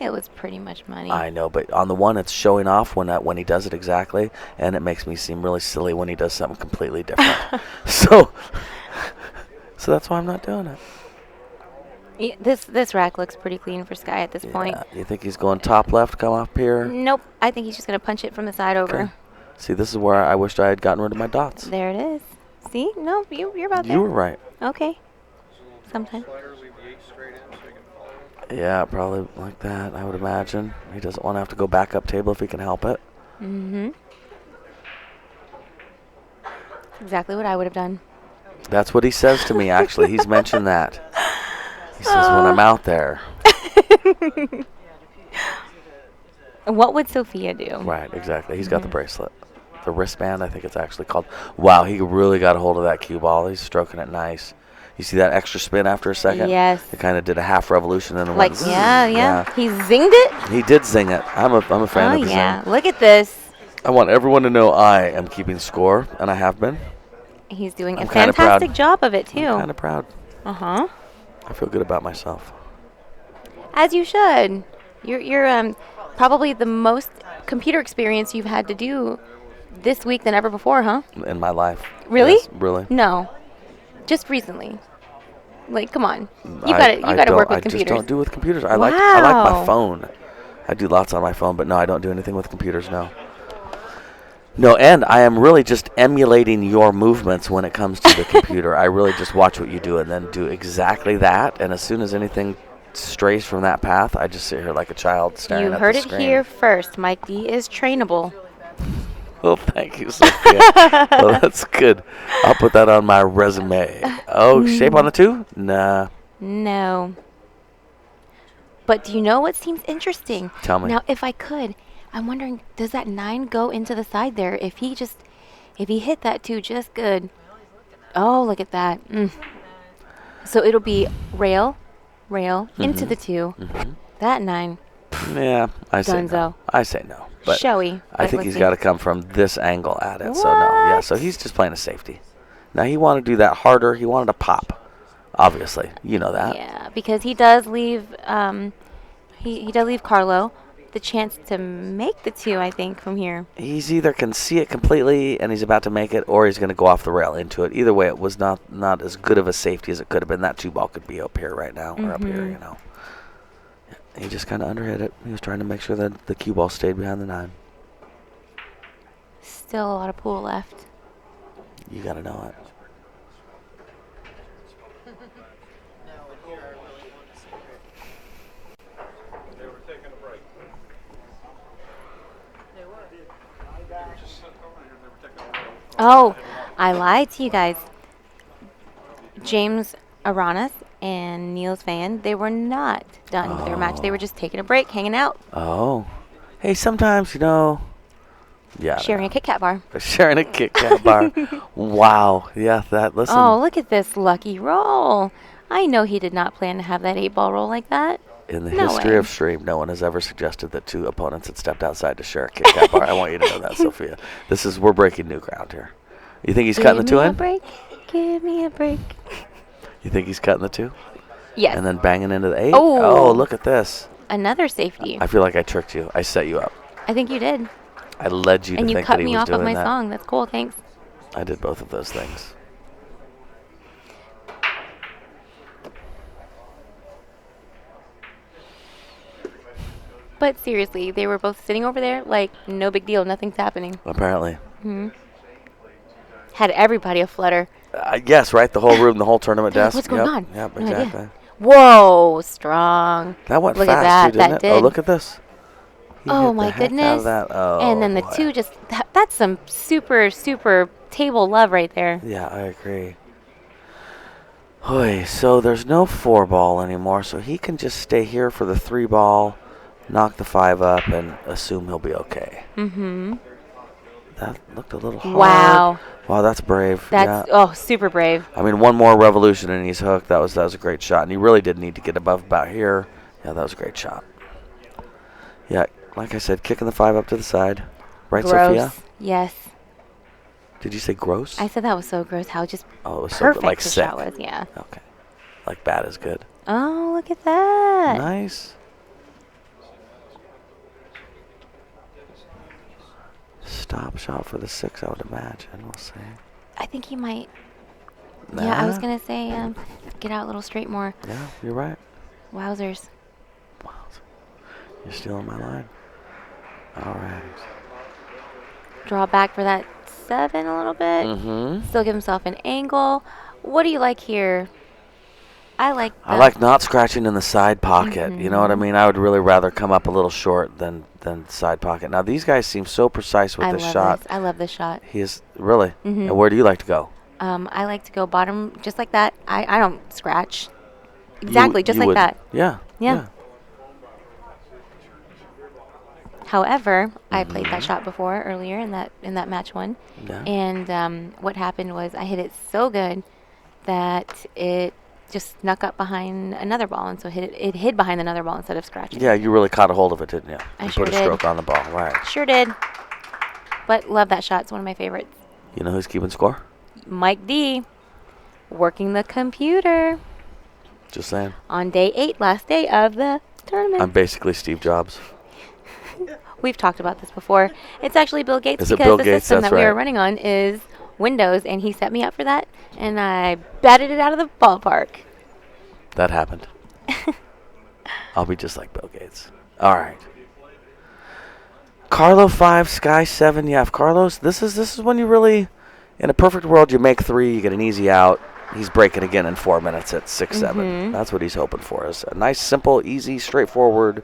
It was pretty much money. I know, but on the one, it's showing off when he does it exactly, and it makes me seem really silly when he does something completely different. so that's why I'm not doing it. Yeah, this rack looks pretty clean for Sky at this point. You think he's going top left, come up here? Nope. I think he's just going to punch it from the side over. Okay. See, this is where I wished I had gotten rid of my dots. There it is. See? No, you're about there. You were right. Okay. Sometime. Yeah, probably like that, I would imagine. He doesn't want to have to go back up table if he can help it. Mm-hmm. Exactly what I would have done. That's what he says to me, actually. He's mentioned that. He says, when I'm out there. What would Sophia do? Right, exactly. He's got the bracelet. The wristband, I think it's actually called. Wow, he really got a hold of that cue ball. He's stroking it nice. You see that extra spin after a second? Yes. It kind of did a half revolution and then Like, went yeah. He zinged it? He did zing it. I'm a fan Oh, of the yeah. zing. Look at this. I want everyone to know I am keeping score, and I have been. He's doing I'm a kinda fantastic proud. job of it, I'm too. kind of proud. Uh-huh. I feel good about myself. As you should. You're probably the most computer experience you've had to do this week than ever before, huh? In my life. Really? Yes, really. No. Just recently. Like, come on. You gotta work with I computers. just don't do with computers. I like my Wow. phone. I do lots on my phone, but no, I don't do anything with computers, no. No, and I am really just emulating your movements when it comes to the computer. I really just watch what you do and then do exactly that. And as soon as anything strays from that path, I just sit here like a child staring You at heard the it screen. here first. Mike D is trainable. Well, thank you, Sophia. Well, that's good. I'll put that on my resume. Oh, shape on the 2? Nah. No. But do you know what seems interesting? Tell me. Now, if I could, I'm wondering, does that 9 go into the side there? If he hit that 2 just good. Oh, look at that. So it'll be rail, into the 2. That 9. Yeah, I say no. Dunzo. I say no. But Showy. I think he's got to come from this angle at it. So no, yeah. So he's just playing a safety. Now he wanted to do that harder. He wanted to pop. Obviously, you know that. Yeah, because he does leave. He does leave Carlo the chance to make the 2. I think from here. He's either can see it completely and he's about to make it, or he's going to go off the rail into it. Either way, it was not as good of a safety as it could have been. That 2 ball could be up here right now or up here, you know. He just kind of underhit it. He was trying to make sure that the cue ball stayed behind the 9. Still a lot of pool left. You got to know it. Oh, I lied to you guys. James Aranas and Niels Van, they were not done with their match. They were just taking a break, hanging out, Oh. Hey, sometimes, you know. Yeah. I don't sharing a Kit Kat bar. know. Sharing a Kit Kat bar. Wow. Yeah, listen. Oh, look at this lucky roll. I know he did not plan to have that 8-ball roll like that. In the No history way. of Stream, no one has ever suggested that 2 opponents had stepped outside to share a Kit Kat bar. I want you to know that, Sophia. We're breaking new ground here. You think he's cutting the 2 Give me a in? break. Give me a break. You think he's cutting the 2? Yes. And then banging into the 8. Oh. Oh, look at this. Another safety. I feel like I tricked you. I set you up. I think you did. I led you to And you think cut that he me was off doing of my that. song. That's cool. Thanks. I did both of those things. But seriously, they were both sitting over there like no big deal. Nothing's happening. Apparently. Had everybody aflutter. Yes, right? The whole room, the whole tournament They're like, desk. what's going Yep, on? Yep, No idea. exactly. Whoa, strong. That went Look at fast, that. too, didn't That it? Oh, did. look at this. He Oh hit my the heck out of goodness. that. Oh, And then the boy. two just, that's some super, super table love right there. Yeah, I agree. Hoy, so there's no 4-ball anymore, so he can just stay here for the 3-ball, knock the 5 up, and assume he'll be okay. That looked a little hard. Wow. Wow, that's brave. That's, yeah. oh, super brave. I mean, one more revolution and he's hooked. That was a great shot, and he really did need to get above about here. Yeah, that was a great shot. Yeah, like I said, kicking the 5 up to the side. Right, Gross. Sophia? Yes. Did you say gross? I said that was so gross how just Oh, it was perfect so like the sick. shot was. Yeah. Okay. Like bad is good. Oh, look at that. Nice. Stop shot for the 6, I would imagine. We'll see. I think he might. Yeah, I was Nah. going to say get out a little straight more. Yeah, you're right. Wowzers. Wow. You're stealing my line. All right. Draw back for that 7 a little bit. Mm-hmm. Still give himself an angle. What do you like here? I like I like not scratching in the side pocket. You know what I Mm-hmm. mean? I would really rather come up a little short than side pocket. Now, these guys seem so precise with I this love shot. this. I love this shot. He is really. Mhm. And where do you like to go? I like to go bottom just like that. I don't scratch. Exactly, just You like would- that. Yeah. Yeah. However, I played that shot before earlier in that match 1. Yeah. And what happened was I hit it so good that it just snuck up behind another ball, and so it hid behind another ball instead of scratching. Yeah, you really caught a hold of it, didn't you? I And sure put a did. stroke on the ball. Right. Sure did. But love that shot. It's one of my favorites. You know who's keeping score? Mike D, working the computer Just saying. on day 8, last day of the tournament. I'm basically Steve Jobs. We've talked about this before. It's actually Bill Gates Is it because Bill the Gates? system That's that we are right. running on is Windows, and he set me up for that, and I batted it out of the ballpark. That happened. I'll be just like Bill Gates. All right. Carlo 5, Sky 7. Yeah, if Carlos, this is when you really, in a perfect world, you make 3, you get an easy out. He's breaking again in 4 minutes at 6-7. That's what he's hoping for, is a nice, simple, easy, straightforward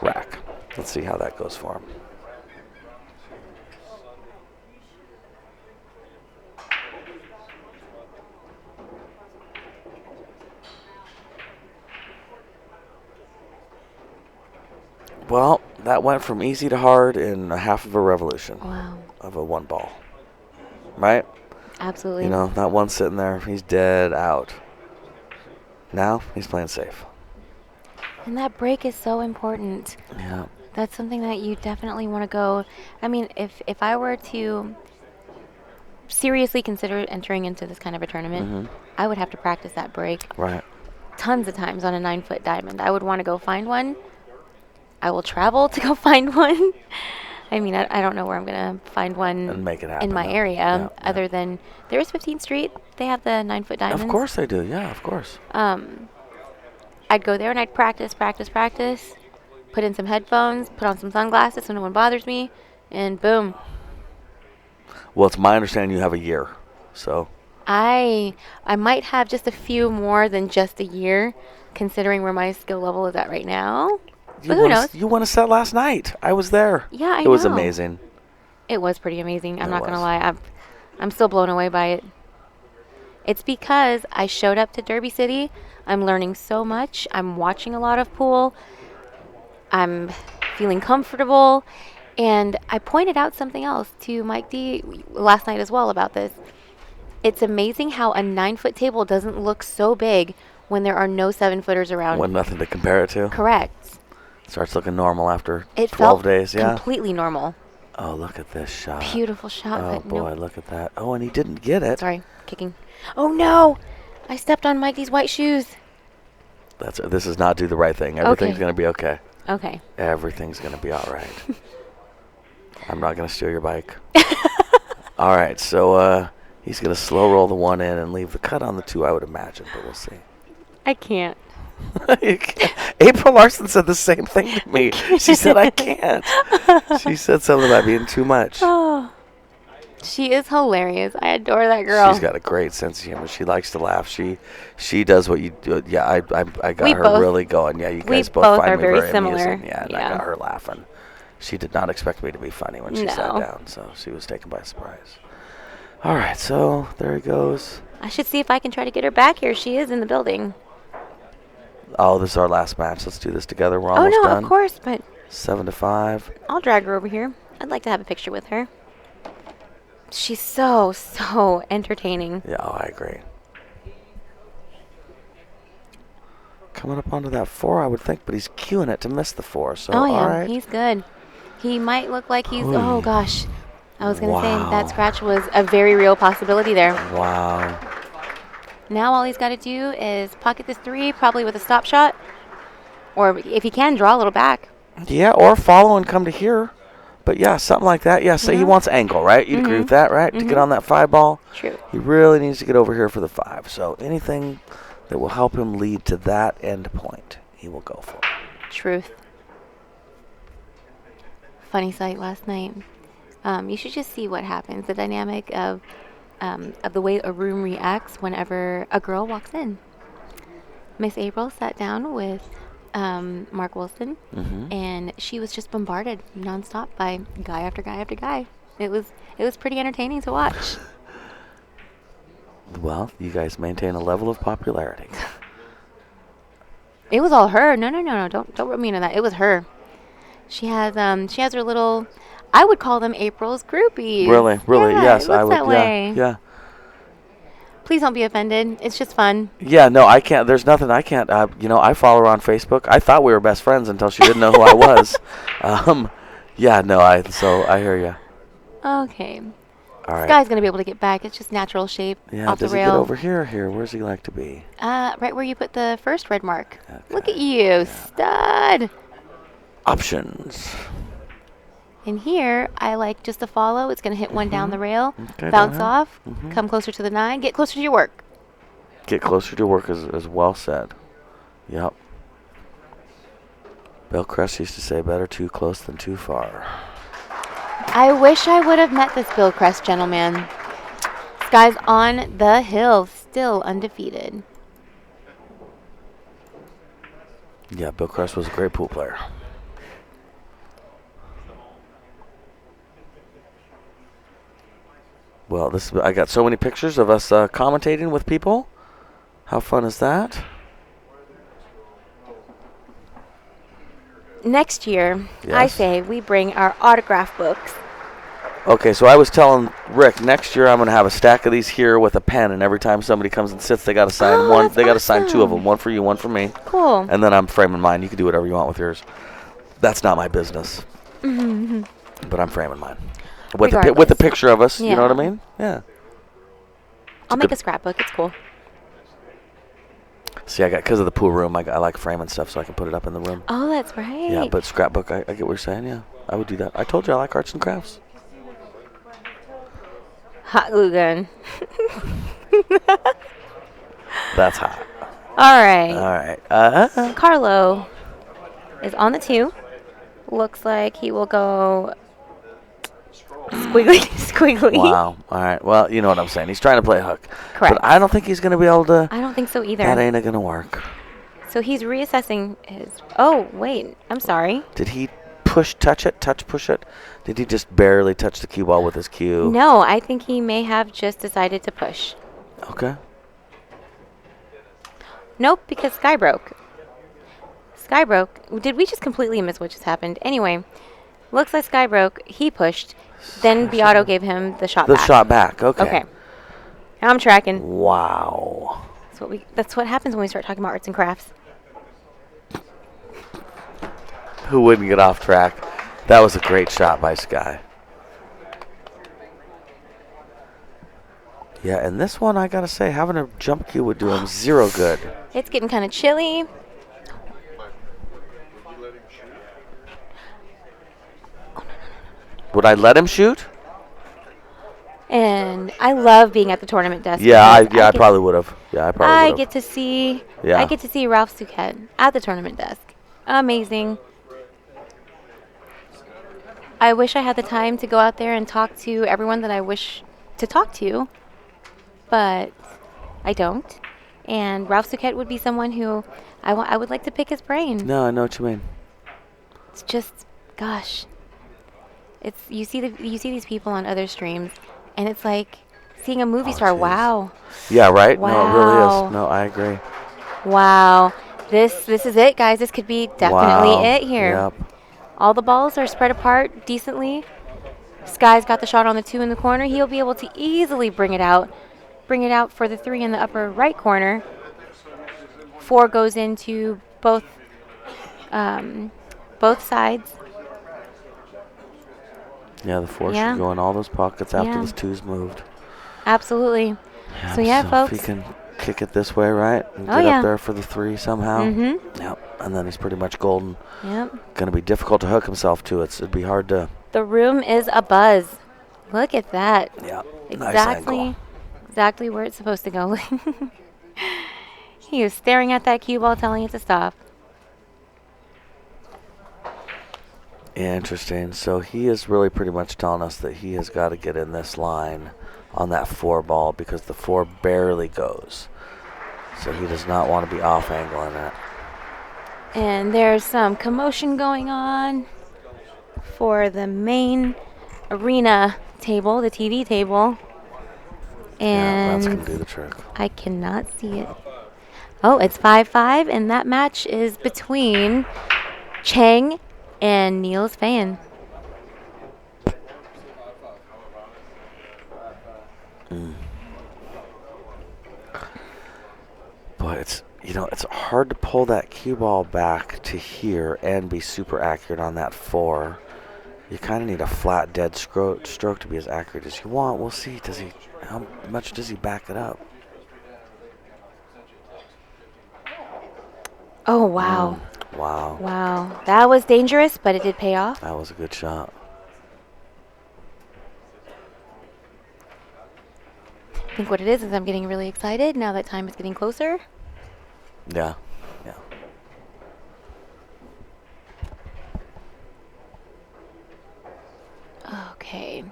rack. Let's see how that goes for him. Well, that went from easy to hard in a half of a revolution Wow. of a 1 ball. Right? Absolutely. You know, that one sitting there, he's dead out. Now, he's playing safe. And that break is so important. Yeah. That's something that you definitely want to go. I mean, if I were to seriously consider entering into this kind of a tournament, I would have to practice that break Right. tons of times on a 9-foot diamond. I would want to go find one. I will travel to go find one. I mean, I don't know where I'm going to find one And make it happen. in my though. area Yeah, other than there's 15th Street. They have the 9-foot diamonds. Of course they do. Yeah, of course. I'd go there and I'd practice, put in some headphones, put on some sunglasses so no one bothers me, and boom. Well, it's my understanding you have a year. So, I might have just a few more than just a year, considering where my skill level is at right now. But who knows? You won a set last night. I was there. Yeah, I know. It was amazing. It was pretty amazing. I'm It not going to was. lie. I'm still blown away by it. It's because I showed up to Derby City. I'm learning so much. I'm watching a lot of pool. I'm feeling comfortable. And I pointed out something else to Mike D last night as well about this. It's amazing how a 9-foot table doesn't look so big when there are no 7-footers around. When nothing to compare it to. Correct. Starts looking normal after It 12 felt days. Yeah. completely normal. Oh, look at this shot. Beautiful shot. Oh, but boy, no. look at that. Oh, and he didn't get it. Sorry, kicking. Oh no! I stepped on Mikey's white shoes. This is not do the right thing. Everything's Okay. going to be okay. Okay. Everything's going to be all right. I'm not going to steal your bike. All right, so he's going to slow roll the 1 in and leave the cut on the 2, I would imagine, but we'll see. I can't. April Larson said the same thing to me. She said, I can't. She said something about being too much. Oh, she is hilarious. I adore that girl. She's got a great sense of humor. She likes to laugh. She does what you do. Yeah, I got We her both- really going. Yeah, you guys both both find are me very very similar. amusing. Yeah, and I Yeah. got her laughing. She did not expect me to be funny when she sat No. down, so she was taken by surprise. All right, so there he goes. I should see if I can try to get her back here. She is in the building. Oh, this is our last match. Let's do this together. We're Oh, almost no, done. of course, but 7-5. I'll drag her over here. I'd like to have a picture with her. She's so entertaining. Yeah, I agree. Coming up onto that 4, I would think, but he's queuing it to miss the 4. So, Oh, yeah, all right. he's good. He might look like he's, Ooh. oh, gosh. I was going to say Wow. that scratch was a very real possibility there. Wow. Now all he's got to do is pocket this 3, probably with a stop shot. Or if he can, draw a little back. Yeah, or follow and come to here. But yeah, something like that. Yeah, so he wants angle, right? You'd agree with that, right? To get on that 5 ball. True. He really needs to get over here for the 5. So anything that will help him lead to that end point, he will go for. Truth. Funny sight last night. You should just see what happens. The dynamic of the way a room reacts whenever a girl walks in. Miss April sat down with Mark Wilson, and she was just bombarded nonstop by guy after guy after guy. It was pretty entertaining to watch. Well, you guys maintain a level of popularity. It was all her. No. Don't rub me into that. It was her. She has her little. I would call them April's groupies. Really, Yeah, yes, it I looks would. that way. Yeah. Please don't be offended. It's just fun. Yeah, no, I can't. There's nothing I can't. I follow her on Facebook. I thought we were best friends until she didn't know who I was. Yeah, no, so I hear you. Okay. All right. This guy's gonna be able to get back. It's just natural shape Yeah, off the does he get rail. over here or here? Where's he like to be? Right where you put the first red mark. Okay. Look at you, stud. Options. And here, I like just to follow. It's gonna hit one down the rail, Okay, bounce go ahead. off, come closer to the 9, get closer to your work. Get closer to work as well said. Yep. Bill Crest used to say, better too close than too far. I wish I would have met this Bill Crest gentleman. This guy's on the hill, still undefeated. Yeah, Bill Crest was a great pool player. Well, I got so many pictures of us commentating with people. How fun is that? Next year, I Yes. say we bring our autograph books. Okay, so I was telling Rick, next year I'm going to have a stack of these here with a pen, and every time somebody comes and sits, they got to sign Oh, one. that's They got to sign 2 of awesome. them, one for you, one for me. Cool. And then I'm framing mine. You can do whatever you want with yours. That's not my business. But I'm framing mine. With the Regardless. picture of us, you know what I Yeah. mean? Yeah. I'll make good- a scrapbook. It's cool. See, because of the pool room, I like framing stuff so I can put it up in the room. Oh, that's right. Yeah, but scrapbook, I get what you're saying, yeah. I would do that. I told you I like arts and crafts. Hot glue gun. That's hot. All right. All right. Carlo is on the 2. Looks like he will go squiggly. Wow. All right. Well, you know what I'm saying. He's trying to play a hook. Correct. But I don't think he's going to be able to. I don't think so either. That ain't going to work. So he's reassessing his. Oh, wait. I'm sorry. Did he push it? Did he just barely touch the cue ball with his cue? No, I think he may have just decided to push. Okay. Nope, because Sky broke. Sky broke. Did we just completely miss what just happened? Anyway, looks like Sky broke. He pushed. Then Biado gave him the shot The back. shot back. Okay. Okay. Now I'm tracking. Wow. That's what happens when we start talking about arts and crafts. Who wouldn't get off track? That was a great shot by Sky. Yeah, and this one, I got to say, having a jump cue would do him zero good. It's getting kind of chilly. Would I let him shoot? And I love being at the tournament desk. Yeah, I because probably would have. Yeah, I probably I would have. get to see. Yeah. I get to see Ralph Suquet at the tournament desk. Amazing. I wish I had the time to go out there and talk to everyone that I wish to talk to, but I don't. And Ralph Suquet would be someone who I would like to pick his brain. No, I know what you mean. It's just, gosh, it's you see these people on other streams, and it's like seeing a movie star. Geez. Wow. Yeah, right? No, it really Wow. is. No, I agree. Wow. This is it, guys. This could be definitely Wow. it here. Yep. All the balls are spread apart decently. Sky's got the shot on the 2 in the corner. He'll be able to easily bring it out for the 3 in the upper right corner. 4 goes into both sides. Yeah, the 4 Yeah. should go in all those pockets after Yeah. this 2's moved. Absolutely. Yep, So yeah, if folks. he can kick it this way, right? And Oh, get yeah. up there for the 3 somehow. Mm-hmm. Yep. And then he's pretty much golden. Yep. Going to be difficult to hook himself to. It'd be hard to. The room is abuzz. Look at that. Yeah. Nice angle. Exactly where it's supposed to go. He is staring at that cue ball, telling it to stop. Interesting. So he is really pretty much telling us that he has got to get in this line on that 4 ball because the 4 barely goes. So he does not want to be off angling it. And there's some commotion going on for the main arena table, the TV table. Yeah, And that's going to do the trick. I cannot see it. Oh, it's 5-5, and that match is between Chang and Niels Fan. But it's hard to pull that cue ball back to here and be super accurate on that 4. You kind of need a flat, dead stroke to be as accurate as you want. We'll see. How much does he back it up? Oh, wow. Wow. Wow. That was dangerous, but it did pay off. That was a good shot. I think what it is I'm getting really excited now that time is getting closer. Yeah. Yeah. Okay.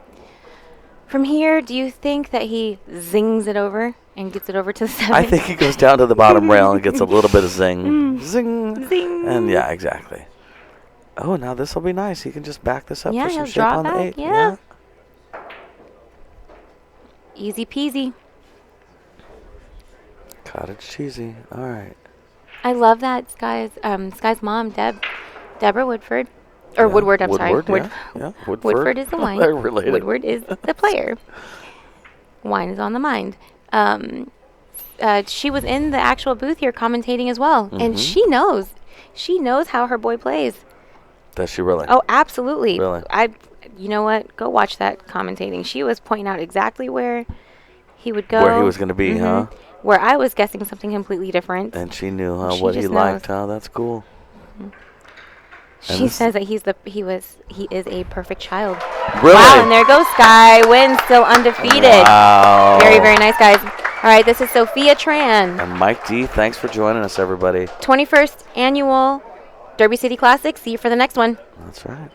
From here, do you think that he zings it over and gets it over to the 7? I think he goes down to the bottom rail and gets a little bit of zing. Zing. Zing. And yeah, exactly. Oh, now this will be nice. He can just back this up Yeah, for some he'll shape draw it on the back, 8. yeah. Easy peasy. Cottage cheesy. All right. I love that Sky's mom, Deborah Woodford. Or Yeah, Woodward, I'm sorry. Woodward, yeah. Woodford. Woodford is the wine. They're related. Woodward is the player. Wine is on the mind. She was in the actual booth here commentating as well. And Mhm. she knows. She knows how her boy plays. Does she really? Oh, absolutely. Really? You know what? Go watch that commentating. She was pointing out exactly where he would go. Where he was going to be, huh? Where I was guessing something completely different. And she knew She what he just liked, knows. huh? That's cool. She says that he is a perfect child. Really? Wow, and there goes Sky. Win still undefeated. Wow. Very, very nice, guys. All right, this is Sophia Tran. And Mike D, thanks for joining us, everybody. 21st Annual Derby City Classic. See you for the next one. That's right.